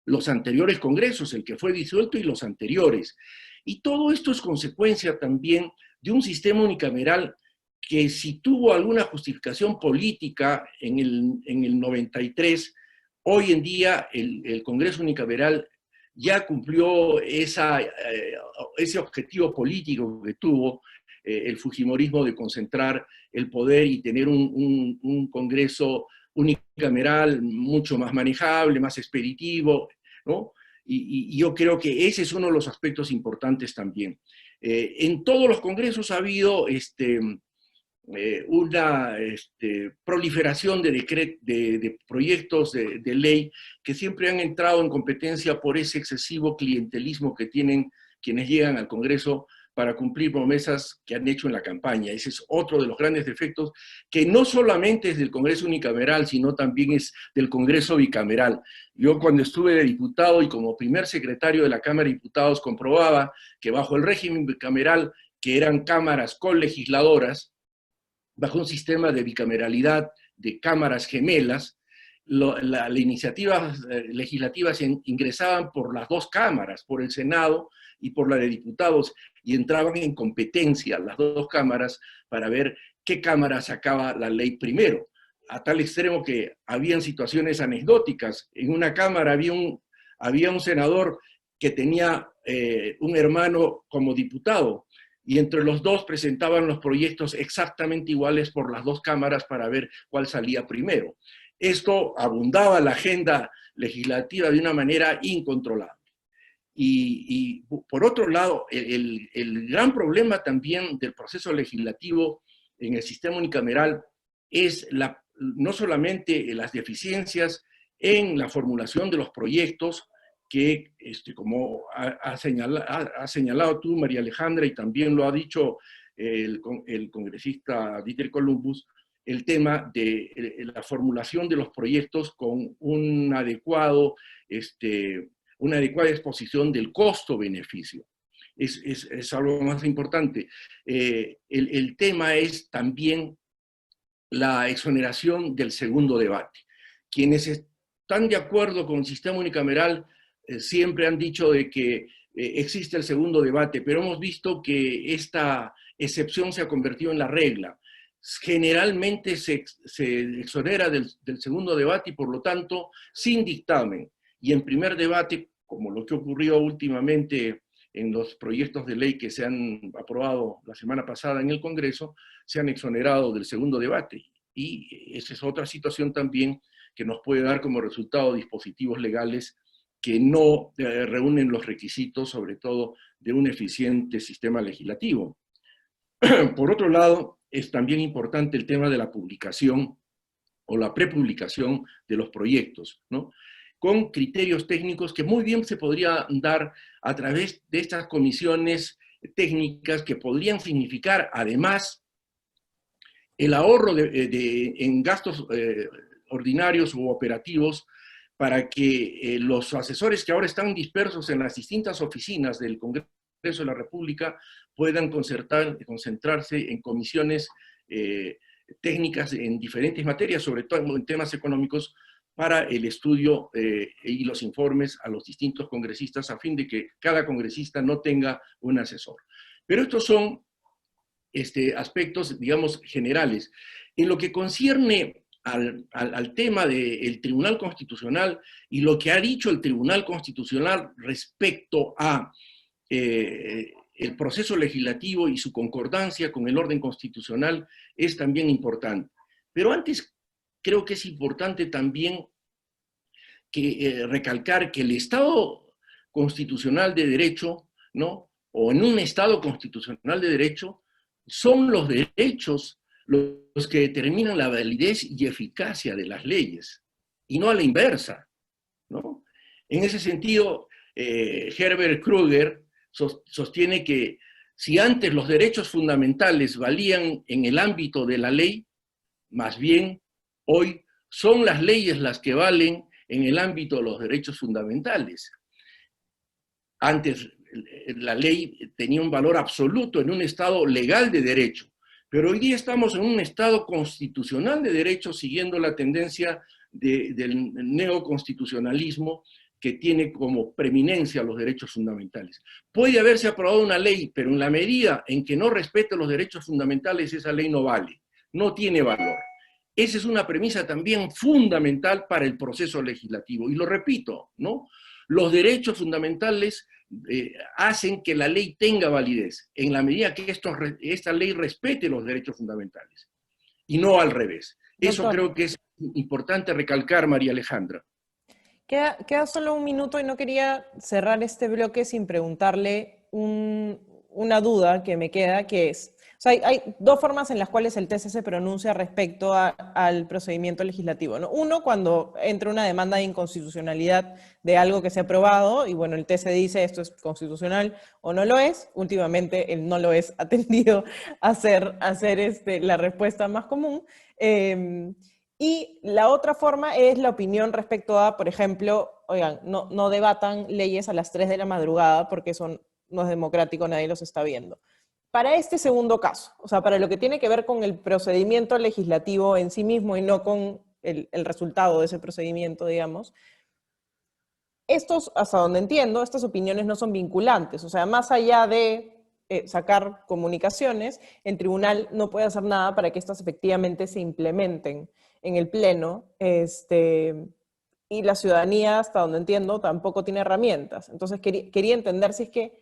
los anteriores congresos, el que fue disuelto y los anteriores. Y todo esto es consecuencia también de un sistema unicameral que si tuvo alguna justificación política en el 93, hoy en día el Congreso unicameral ya cumplió ese objetivo político que tuvo el fujimorismo de concentrar el poder y tener un Congreso unicameral mucho más manejable, más expeditivo, ¿no? Y yo creo que ese es uno de los aspectos importantes también. En todos los congresos ha habido una proliferación de proyectos de ley que siempre han entrado en competencia por ese excesivo clientelismo que tienen quienes llegan al Congreso para cumplir promesas que han hecho en la campaña. Ese es otro de los grandes defectos, que no solamente es del Congreso unicameral, sino también es del Congreso bicameral. Yo cuando estuve de diputado y como primer secretario de la Cámara de Diputados comprobaba que bajo el régimen bicameral, que eran cámaras colegisladoras, bajo un sistema de bicameralidad de cámaras gemelas, las iniciativas legislativas ingresaban por las dos cámaras, por el Senado y por la de diputados, y entraban en competencia las dos cámaras para ver qué cámara sacaba la ley primero, a tal extremo que habían situaciones anecdóticas. En una cámara había un senador que tenía un hermano como diputado, y entre los dos presentaban los proyectos exactamente iguales por las dos cámaras para ver cuál salía primero. Esto abundaba la agenda legislativa de una manera incontrolable. Y por otro lado, el gran problema también del proceso legislativo en el sistema unicameral es no solamente las deficiencias en la formulación de los proyectos, que como has señalado tú, María Alejandra, y también lo ha dicho el congresista Dieter Columbus, el tema de la formulación de los proyectos con una adecuada exposición del costo-beneficio. Es algo más importante. El tema es también la exoneración del segundo debate. Quienes están de acuerdo con el sistema unicameral siempre han dicho de que existe el segundo debate, pero hemos visto que esta excepción se ha convertido en la regla. Generalmente se exonera del segundo debate y por lo tanto sin dictamen. Y en primer debate, como lo que ocurrió últimamente en los proyectos de ley que se han aprobado la semana pasada en el Congreso, se han exonerado del segundo debate. Y esa es otra situación también que nos puede dar como resultado dispositivos legales que no reúnen los requisitos, sobre todo, de un eficiente sistema legislativo. Por otro lado, es también importante el tema de la publicación o la prepublicación de los proyectos, ¿no? Con criterios técnicos que muy bien se podría dar a través de estas comisiones técnicas que podrían significar, además, el ahorro en gastos ordinarios u operativos para que los asesores que ahora están dispersos en las distintas oficinas del Congreso de la República puedan concentrarse en comisiones técnicas en diferentes materias, sobre todo en temas económicos, para el estudio y los informes a los distintos congresistas, a fin de que cada congresista no tenga un asesor. Pero estos son aspectos, digamos, generales. En lo que concierne al tema del Tribunal Constitucional y lo que ha dicho el Tribunal Constitucional respecto a el proceso legislativo y su concordancia con el orden constitucional es también importante. Pero antes creo que es importante también recalcar que el Estado constitucional de derecho, ¿no? O en un Estado constitucional de derecho, son los derechos los que determinan la validez y eficacia de las leyes, y no a la inversa, ¿no? En ese sentido, Herbert Kruger sostiene que si antes los derechos fundamentales valían en el ámbito de la ley, más bien hoy son las leyes las que valen en el ámbito de los derechos fundamentales. Antes la ley tenía un valor absoluto en un Estado legal de derecho, pero hoy día estamos en un Estado constitucional de derecho siguiendo la tendencia del neoconstitucionalismo que tiene como preeminencia los derechos fundamentales. Puede haberse aprobado una ley, pero en la medida en que no respete los derechos fundamentales, esa ley no vale, no tiene valor. Esa es una premisa también fundamental para el proceso legislativo. Y lo repito, ¿no? Los derechos fundamentales hacen que la ley tenga validez, en la medida que esta ley respete los derechos fundamentales, y no al revés. Eso creo que es importante recalcar, María Alejandra. Queda solo un minuto y no quería cerrar este bloque sin preguntarle una duda que me queda, que es, o sea, hay dos formas en las cuales el TC se pronuncia respecto al procedimiento legislativo, ¿no? Uno, cuando entra una demanda de inconstitucionalidad de algo que se ha aprobado, y bueno, el TC dice esto es constitucional o no lo es. Últimamente el no lo es ha tendido a ser la respuesta más común. Y la otra forma es la opinión respecto a, por ejemplo, oigan, no debatan leyes a las 3 de la madrugada porque eso no es democrático, nadie los está viendo. Para este segundo caso, o sea, para lo que tiene que ver con el procedimiento legislativo en sí mismo y no con el resultado de ese procedimiento, digamos, estos, hasta donde entiendo, estas opiniones no son vinculantes, o sea, más allá de sacar comunicaciones, el tribunal no puede hacer nada para que estas efectivamente se implementen en el Pleno, y la ciudadanía, hasta donde entiendo, tampoco tiene herramientas. Entonces quería entender si es que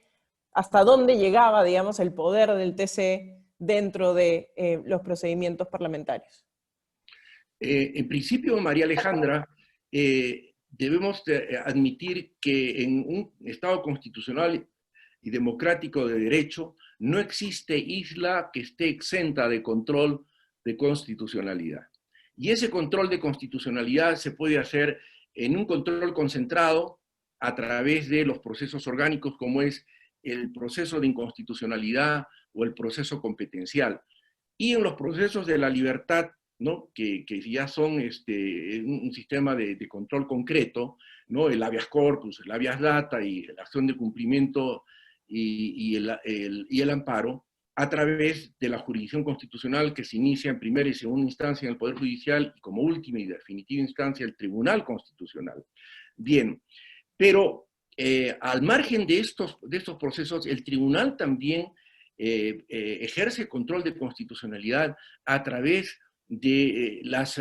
hasta dónde llegaba, digamos, el poder del TC dentro de los procedimientos parlamentarios. En principio, María Alejandra, debemos admitir que en un Estado constitucional y democrático de derecho no existe isla que esté exenta de control de constitucionalidad. Y ese control de constitucionalidad se puede hacer en un control concentrado a través de los procesos orgánicos, como es el proceso de inconstitucionalidad o el proceso competencial. Y en los procesos de la libertad, ¿no? que ya son un sistema de control concreto, ¿no? El habeas corpus, el habeas data y la acción de cumplimiento y el amparo, a través de la jurisdicción constitucional que se inicia en primera y segunda instancia en el Poder Judicial y como última y definitiva instancia el Tribunal Constitucional. Bien, pero al margen de estos procesos, el Tribunal también ejerce control de constitucionalidad a través de las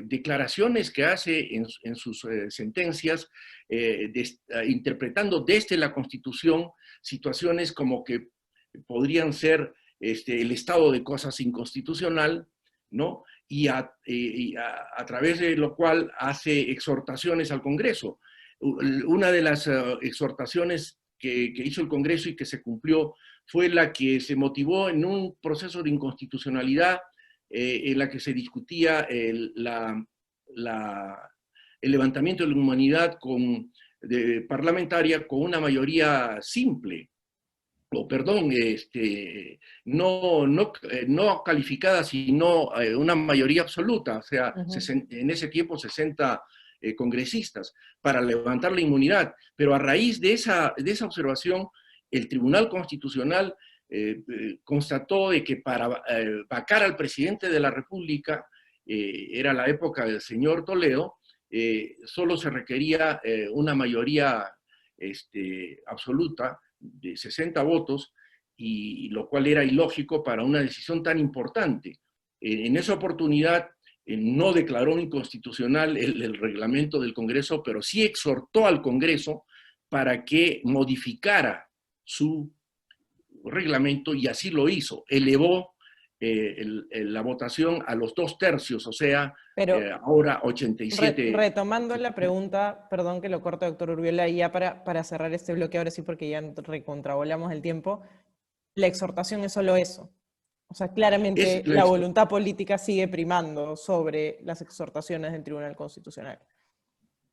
declaraciones que hace en sus sentencias, interpretando desde la Constitución situaciones como que podrían ser el estado de cosas inconstitucional, ¿no? Y a través de lo cual hace exhortaciones al Congreso. Una de las exhortaciones que hizo el Congreso y que se cumplió fue la que se motivó en un proceso de inconstitucionalidad en la que se discutía el levantamiento de la inmunidad parlamentaria con una mayoría simple, o perdón, no calificada, sino una mayoría absoluta, o sea, en ese tiempo 60 congresistas, para levantar la inmunidad. Pero a raíz de esa observación, el Tribunal Constitucional constató de que para vacar al presidente de la República, era la época del señor Toledo, solo se requería una mayoría absoluta de 60 votos, y lo cual era ilógico para una decisión tan importante. En esa oportunidad no declaró inconstitucional el reglamento del Congreso, pero sí exhortó al Congreso para que modificara su reglamento, y así lo hizo. Elevó la votación a los 2/3, o sea, ahora 87. Retomando la pregunta, perdón que lo corto, doctor Urbiola, y ya para cerrar este bloque, ahora sí, porque ya recontravolamos el tiempo, la exhortación es solo eso. O sea, claramente la voluntad política sigue primando sobre las exhortaciones del Tribunal Constitucional.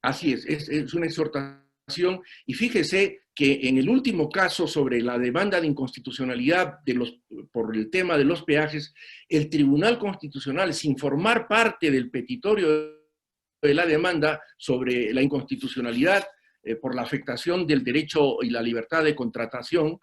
Así es una exhortación, y fíjese que en el último caso sobre la demanda de inconstitucionalidad por el tema de los peajes, el Tribunal Constitucional, sin formar parte del petitorio de la demanda sobre la inconstitucionalidad por la afectación del derecho y la libertad de contratación,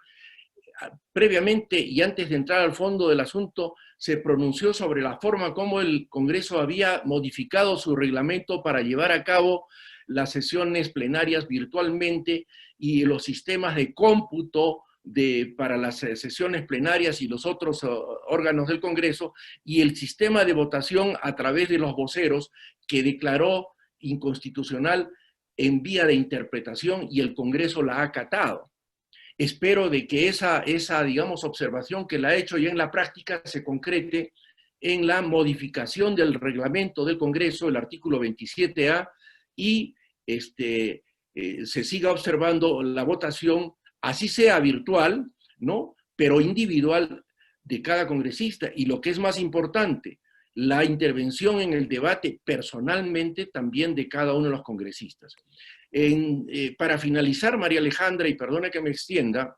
previamente y antes de entrar al fondo del asunto, se pronunció sobre la forma como el Congreso había modificado su reglamento para llevar a cabo las sesiones plenarias virtualmente y los sistemas de cómputo para las sesiones plenarias y los otros órganos del Congreso, y el sistema de votación a través de los voceros, que declaró inconstitucional en vía de interpretación, y el Congreso la ha acatado. Espero de que esa digamos, observación que la ha hecho ya en la práctica se concrete en la modificación del reglamento del Congreso, el artículo 27A, y se siga observando la votación, así sea virtual, ¿no? Pero individual de cada congresista, y lo que es más importante, la intervención en el debate personalmente también de cada uno de los congresistas. Para finalizar, María Alejandra, y perdona que me extienda,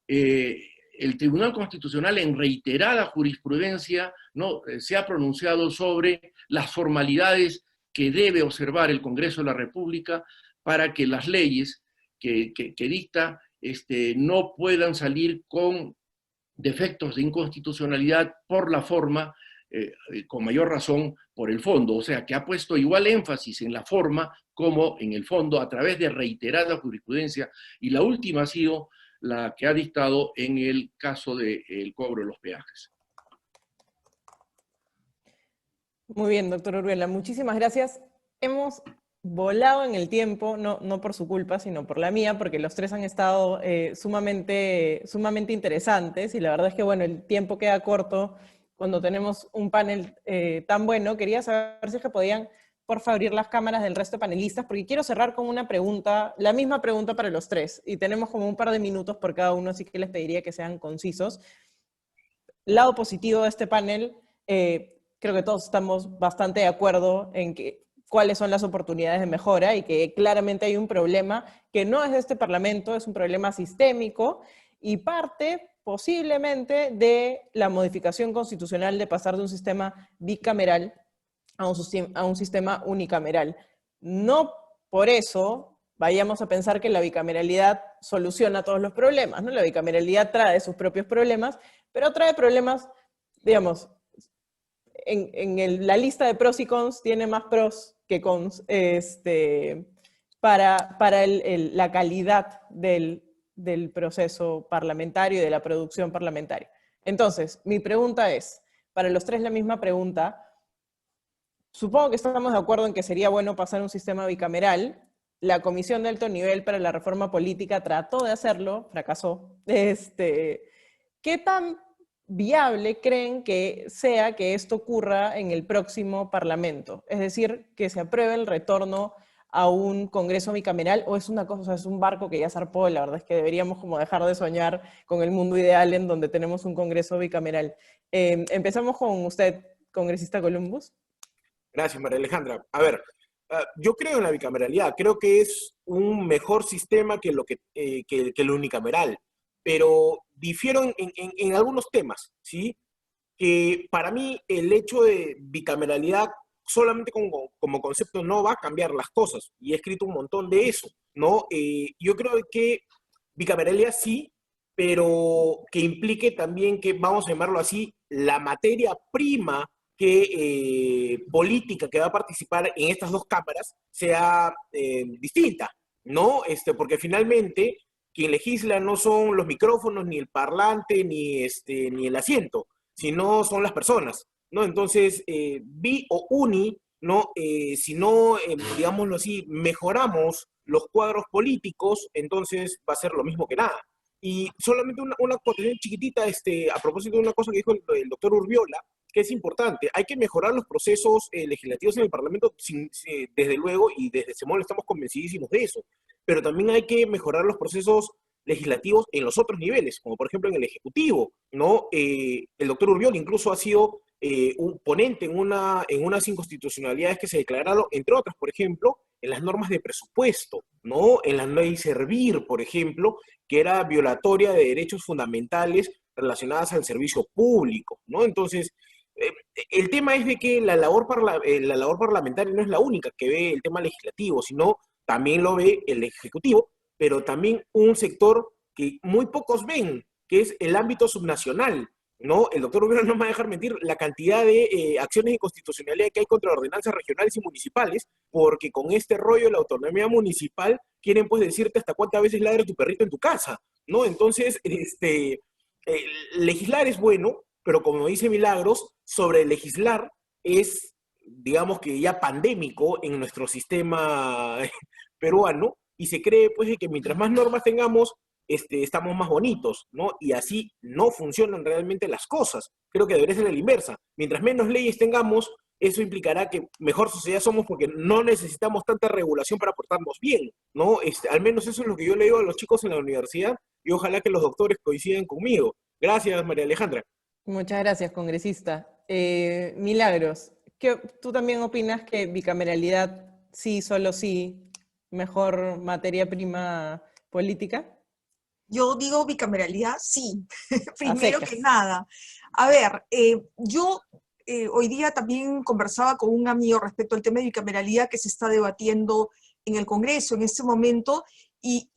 el Tribunal Constitucional en reiterada jurisprudencia, ¿no? Se ha pronunciado sobre las formalidades que debe observar el Congreso de la República para que las leyes que dicta no puedan salir con defectos de inconstitucionalidad por la forma, con mayor razón por el fondo. O sea, que ha puesto igual énfasis en la forma como en el fondo a través de reiterada jurisprudencia, y la última ha sido la que ha dictado en el caso del cobro de los peajes. Muy bien, doctor Urbiola, muchísimas gracias. Hemos volado en el tiempo, no por su culpa, sino por la mía, porque los tres han estado sumamente interesantes, y la verdad es que, bueno, el tiempo queda corto cuando tenemos un panel tan bueno. Quería saber si es que podían, por favor, abrir las cámaras del resto de panelistas, porque quiero cerrar con una pregunta, la misma pregunta para los tres, y tenemos como un par de minutos por cada uno, así que les pediría que sean concisos. Lado positivo de este panel creo que todos estamos bastante de acuerdo en cuáles son las oportunidades de mejora y que claramente hay un problema que no es de este Parlamento, es un problema sistémico y parte posiblemente de la modificación constitucional de pasar de un sistema bicameral a un sistema unicameral. No por eso vayamos a pensar que la bicameralidad soluciona todos los problemas, ¿no? La bicameralidad trae sus propios problemas, pero trae problemas, digamos, la lista de pros y cons tiene más pros que cons para la calidad del proceso parlamentario y de la producción parlamentaria. Entonces, mi pregunta es, para los tres la misma pregunta, supongo que estamos de acuerdo en que sería bueno pasar a un sistema bicameral. La Comisión de Alto Nivel para la Reforma Política trató de hacerlo, fracasó. ¿Qué tan viable creen que sea que esto ocurra en el próximo Parlamento? Es decir, que se apruebe el retorno a un Congreso bicameral, o es una cosa, o sea, es un barco que ya zarpó. La verdad es que deberíamos como dejar de soñar con el mundo ideal en donde tenemos un Congreso bicameral. Empezamos con usted, congresista Columbus. Gracias, María Alejandra. A ver, yo creo en la bicameralidad, creo que es un mejor sistema que lo unicameral, pero difiero en algunos temas, ¿sí? Que para mí el hecho de bicameralidad solamente como concepto no va a cambiar las cosas, y he escrito un montón de eso, ¿no? Yo creo que bicameralidad sí, pero que implique también que, vamos a llamarlo así, la materia prima política que va a participar en estas dos cámaras sea distinta, ¿no? Porque finalmente quien legisla no son los micrófonos, ni el parlante, ni el asiento, sino son las personas, ¿no? Entonces, bi o uni, ¿no? Si no, digámoslo así, mejoramos los cuadros políticos, entonces va a ser lo mismo que nada. Y solamente una cuestión chiquitita, a propósito de una cosa que dijo el doctor Urbiola, que es importante. Hay que mejorar los procesos legislativos en el Parlamento, desde luego, y desde CEMOL estamos convencidísimos de eso, pero también hay que mejorar los procesos legislativos en los otros niveles, como por ejemplo en el Ejecutivo, ¿no? El doctor Urbiola incluso ha sido un ponente en unas inconstitucionalidades que se declararon, entre otras, por ejemplo, en las normas de presupuesto, ¿no? En la ley Servir, por ejemplo, que era violatoria de derechos fundamentales relacionadas al servicio público, ¿no? Entonces, el tema es de que la labor parlamentaria no es la única que ve el tema legislativo, sino también lo ve el Ejecutivo, pero también un sector que muy pocos ven, que es el ámbito subnacional, ¿no? El doctor Rubio no me va a dejar mentir la cantidad de acciones de inconstitucionalidad que hay contra ordenanzas regionales y municipales, porque con este rollo de la autonomía municipal quieren pues decirte hasta cuántas veces ladra tu perrito en tu casa, ¿no? Entonces, legislar es bueno, pero como dice Milagros, sobre legislar es, digamos que ya pandémico en nuestro sistema peruano, y se cree pues de que mientras más normas tengamos, estamos más bonitos, ¿no? Y así no funcionan realmente las cosas. Creo que debería ser la inversa. Mientras menos leyes tengamos, eso implicará que mejor sociedad somos porque no necesitamos tanta regulación para portarnos bien, ¿no? Al menos eso es lo que yo le digo a los chicos en la universidad, y ojalá que los doctores coincidan conmigo. Gracias, María Alejandra. Muchas gracias, congresista. Milagros, ¿tú también opinas que bicameralidad sí, solo sí, mejor materia prima política? Yo digo bicameralidad, sí, primero que nada. A ver, yo hoy día también conversaba con un amigo respecto al tema de bicameralidad que se está debatiendo en el Congreso en este momento, y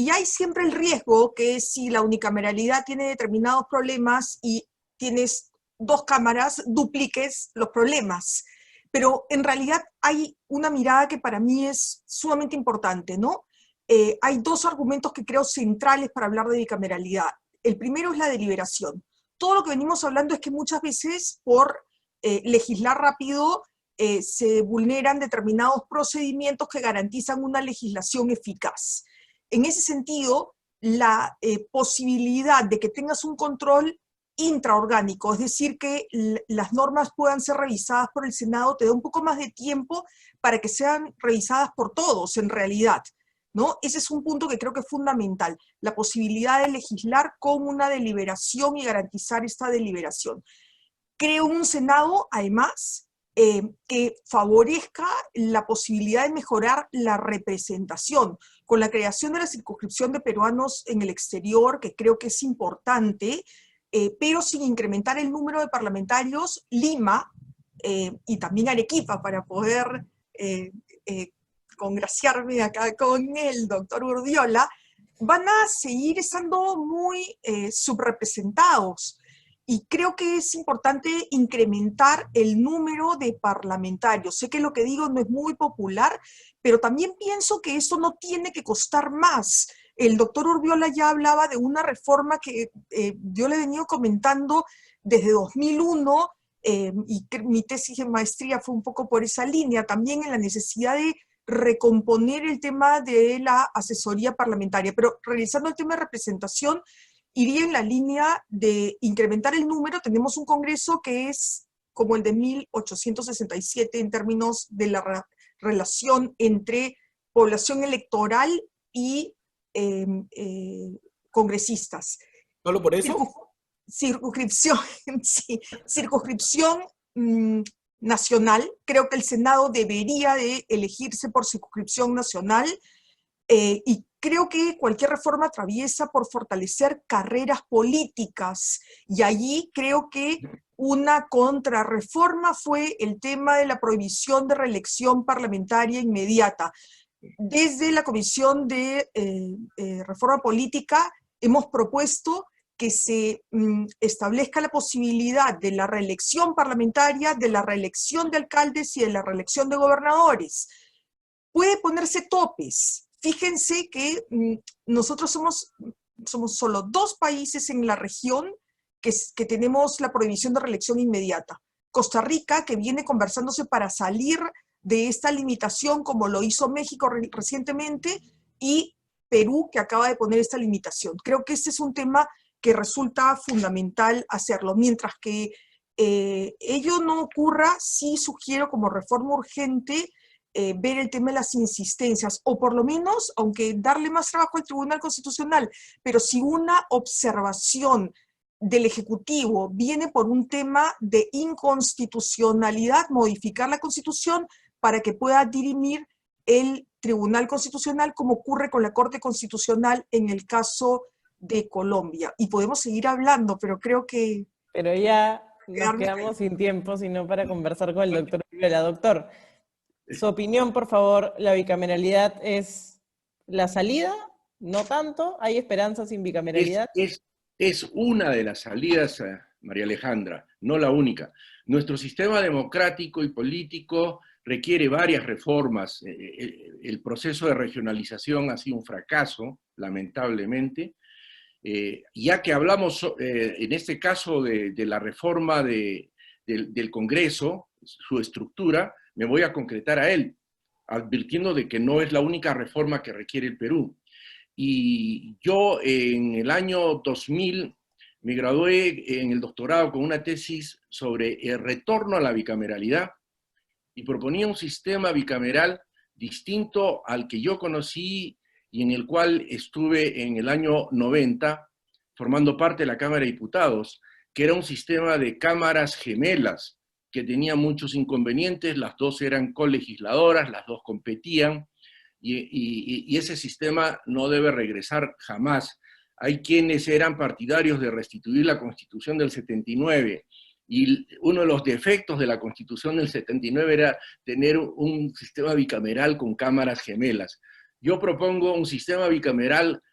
hay siempre el riesgo que si la unicameralidad tiene determinados problemas y tienes dos cámaras, dupliques los problemas. Pero en realidad hay una mirada que para mí es sumamente importante, ¿no? Hay dos argumentos que creo centrales para hablar de bicameralidad. El primero es la deliberación. Todo lo que venimos hablando es que muchas veces por legislar rápido se vulneran determinados procedimientos que garantizan una legislación eficaz. En ese sentido, la posibilidad de que tengas un control intraorgánico, es decir, que las normas puedan ser revisadas por el Senado, te da un poco más de tiempo para que sean revisadas por todos en realidad, ¿no? Ese es un punto que creo que es fundamental, la posibilidad de legislar con una deliberación y garantizar esta deliberación. creo un Senado, además, que favorezca la posibilidad de mejorar la representación, con la creación de la circunscripción de peruanos en el exterior, que creo que es importante, pero sin incrementar el número de parlamentarios. Lima y también Arequipa, para poder congraciarme acá con el doctor Urdiola, van a seguir estando muy subrepresentados. Y creo que es importante incrementar el número de parlamentarios. Sé que lo que digo no es muy popular, pero también pienso que esto no tiene que costar más. El doctor Urdiola ya hablaba de una reforma que yo le he venido comentando desde 2001, y mi tesis de maestría fue un poco por esa línea, también en la necesidad de recomponer el tema de la asesoría parlamentaria. Pero realizando el tema de representación, iría en la línea de incrementar el número. Tenemos un Congreso que es como el de 1867 en términos de la relación entre población electoral y congresistas. ¿Solo por eso? Circunscripción, sí, circunscripción nacional. Creo que el Senado debería de elegirse por circunscripción nacional, y creo que cualquier reforma atraviesa por fortalecer carreras políticas, y allí creo que una contrarreforma fue el tema de la prohibición de reelección parlamentaria inmediata. Desde la Comisión de Reforma Política hemos propuesto que se establezca la posibilidad de la reelección parlamentaria, de la reelección de alcaldes y de la reelección de gobernadores. Puede ponerse topes. Fíjense que nosotros somos solo 2 países en la región que tenemos la prohibición de reelección inmediata. Costa Rica, que viene conversándose para salir de esta limitación, como lo hizo México recientemente, y Perú, que acaba de poner esta limitación. Creo que este es un tema que resulta fundamental hacerlo. Mientras que ello no ocurra, sí sugiero como reforma urgente ver el tema de las insistencias, o por lo menos, aunque darle más trabajo al Tribunal Constitucional, pero si una observación del Ejecutivo viene por un tema de inconstitucionalidad, modificar la Constitución para que pueda dirimir el Tribunal Constitucional, como ocurre con la Corte Constitucional en el caso de Colombia. Y podemos seguir hablando, pero creo que... Pero ya nos quedamos sin tiempo, sino para conversar con el doctor Urdiola. Doctor, su opinión, por favor. ¿La bicameralidad es la salida? ¿No tanto? ¿Hay esperanza sin bicameralidad? Es una de las salidas, María Alejandra, no la única. Nuestro sistema democrático y político requiere varias reformas. El proceso de regionalización ha sido un fracaso, lamentablemente. Ya que hablamos en este caso de la reforma del Congreso, su estructura, me voy a concretar a él, advirtiendo de que no es la única reforma que requiere el Perú. Y yo en el año 2000 me gradué en el doctorado con una tesis sobre el retorno a la bicameralidad, y proponía un sistema bicameral distinto al que yo conocí y en el cual estuve en el año 90, formando parte de la Cámara de Diputados, que era un sistema de cámaras gemelas, que tenía muchos inconvenientes. Las dos eran colegisladoras, las dos competían, y ese sistema no debe regresar jamás. Hay quienes eran partidarios de restituir la Constitución del 79, y uno de los defectos de la Constitución del 79 era tener un sistema bicameral con cámaras gemelas. Yo propongo un sistema bicameral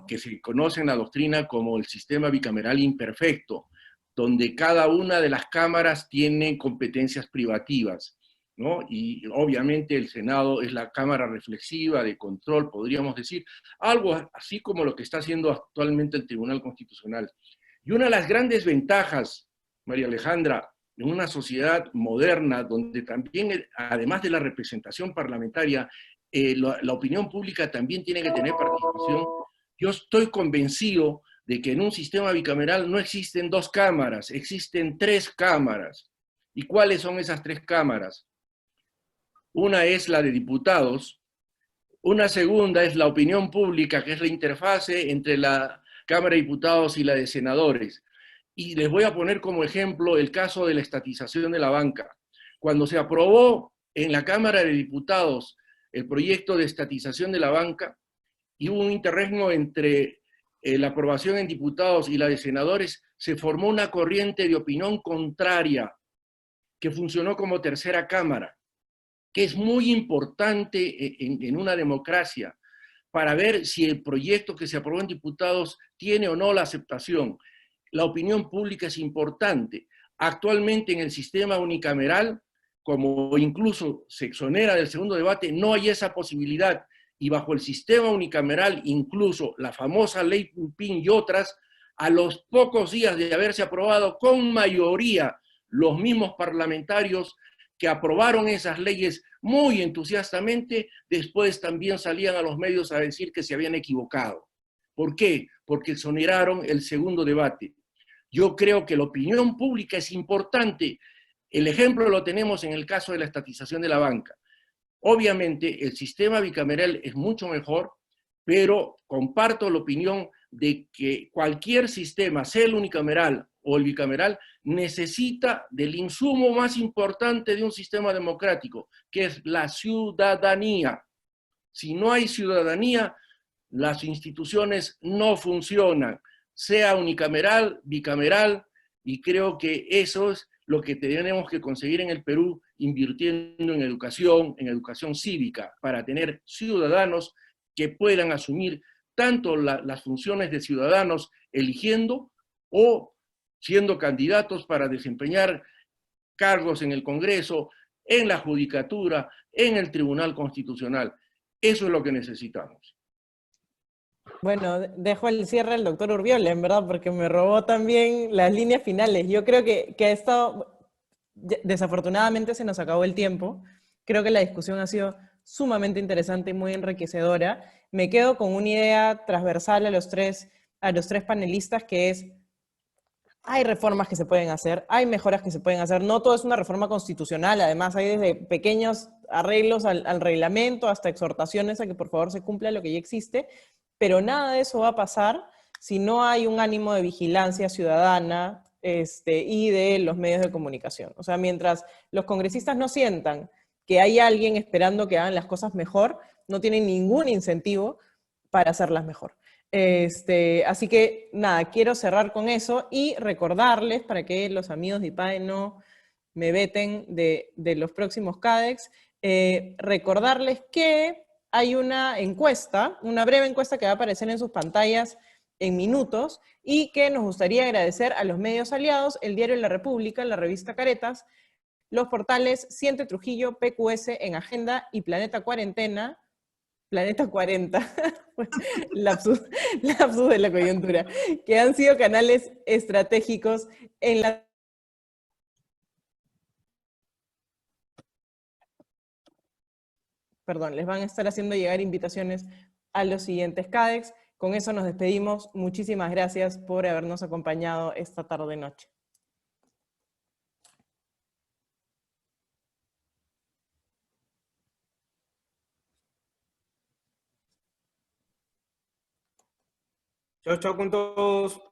que se conoce en la doctrina como el sistema bicameral imperfecto, donde cada una de las cámaras tiene competencias privativas, ¿no? Y obviamente el Senado es la cámara reflexiva, de control, podríamos decir, algo así como lo que está haciendo actualmente el Tribunal Constitucional. Y una de las grandes ventajas, María Alejandra, en una sociedad moderna, donde también, además de la representación parlamentaria, la opinión pública también tiene que tener participación. Yo estoy convencido de que en un sistema bicameral no existen 2 cámaras, existen 3 cámaras. ¿Y cuáles son esas 3 cámaras? Una es la de diputados, una segunda es la opinión pública, que es la interfase entre la Cámara de Diputados y la de senadores, Y les voy a poner como ejemplo el caso de la estatización de la banca. Cuando se aprobó en la Cámara de Diputados el proyecto de estatización de la banca, y hubo un interregno entre la aprobación en diputados y la de senadores, se formó una corriente de opinión contraria que funcionó como tercera cámara, que es muy importante en una democracia para ver si el proyecto que se aprobó en diputados tiene o no la aceptación. La opinión pública es importante. Actualmente en el sistema unicameral, como incluso se exonera del segundo debate, no hay esa posibilidad. Y bajo el sistema unicameral, incluso la famosa ley PIN y otras, a los pocos días de haberse aprobado con mayoría, los mismos parlamentarios que aprobaron esas leyes muy entusiastamente, después también salían a los medios a decir que se habían equivocado. ¿Por qué? Porque exoneraron el segundo debate. Yo creo que la opinión pública es importante. El ejemplo lo tenemos en el caso de la estatización de la banca. Obviamente el sistema bicameral es mucho mejor, pero comparto la opinión de que cualquier sistema, sea el unicameral o el bicameral, necesita del insumo más importante de un sistema democrático, que es la ciudadanía. Si no hay ciudadanía, las instituciones no funcionan, sea unicameral, bicameral, y creo que eso es lo que tenemos que conseguir en el Perú, invirtiendo en educación cívica, para tener ciudadanos que puedan asumir tanto las funciones de ciudadanos eligiendo o siendo candidatos para desempeñar cargos en el Congreso, en la Judicatura, en el Tribunal Constitucional. Eso es lo que necesitamos. Bueno, dejo el cierre al doctor Urbiole, en verdad, porque me robó también las líneas finales. Yo creo que esto, desafortunadamente se nos acabó el tiempo. Creo que la discusión ha sido sumamente interesante y muy enriquecedora. Me quedo con una idea transversal a los tres panelistas, que es: hay reformas que se pueden hacer, hay mejoras que se pueden hacer, no todo es una reforma constitucional, además hay desde pequeños arreglos al reglamento hasta exhortaciones a que por favor se cumpla lo que ya existe, pero nada de eso va a pasar si no hay un ánimo de vigilancia ciudadana y de los medios de comunicación. O sea, mientras los congresistas no sientan que hay alguien esperando que hagan las cosas mejor, no tienen ningún incentivo para hacerlas mejor. Así que nada, quiero cerrar con eso y recordarles, para que los amigos de IPADE no me veten de los próximos CADEX, recordarles que hay una encuesta, una breve encuesta que va a aparecer en sus pantallas en minutos, y que nos gustaría agradecer a los medios aliados: el Diario de la República, la revista Caretas, los portales Siente Trujillo, PQS en Agenda y Planeta 40, lapsus de la coyuntura, que han sido canales estratégicos en la... Perdón, les van a estar haciendo llegar invitaciones a los siguientes CADEX. Con eso nos despedimos. Muchísimas gracias por habernos acompañado esta tarde-noche. Chao, chao con todos.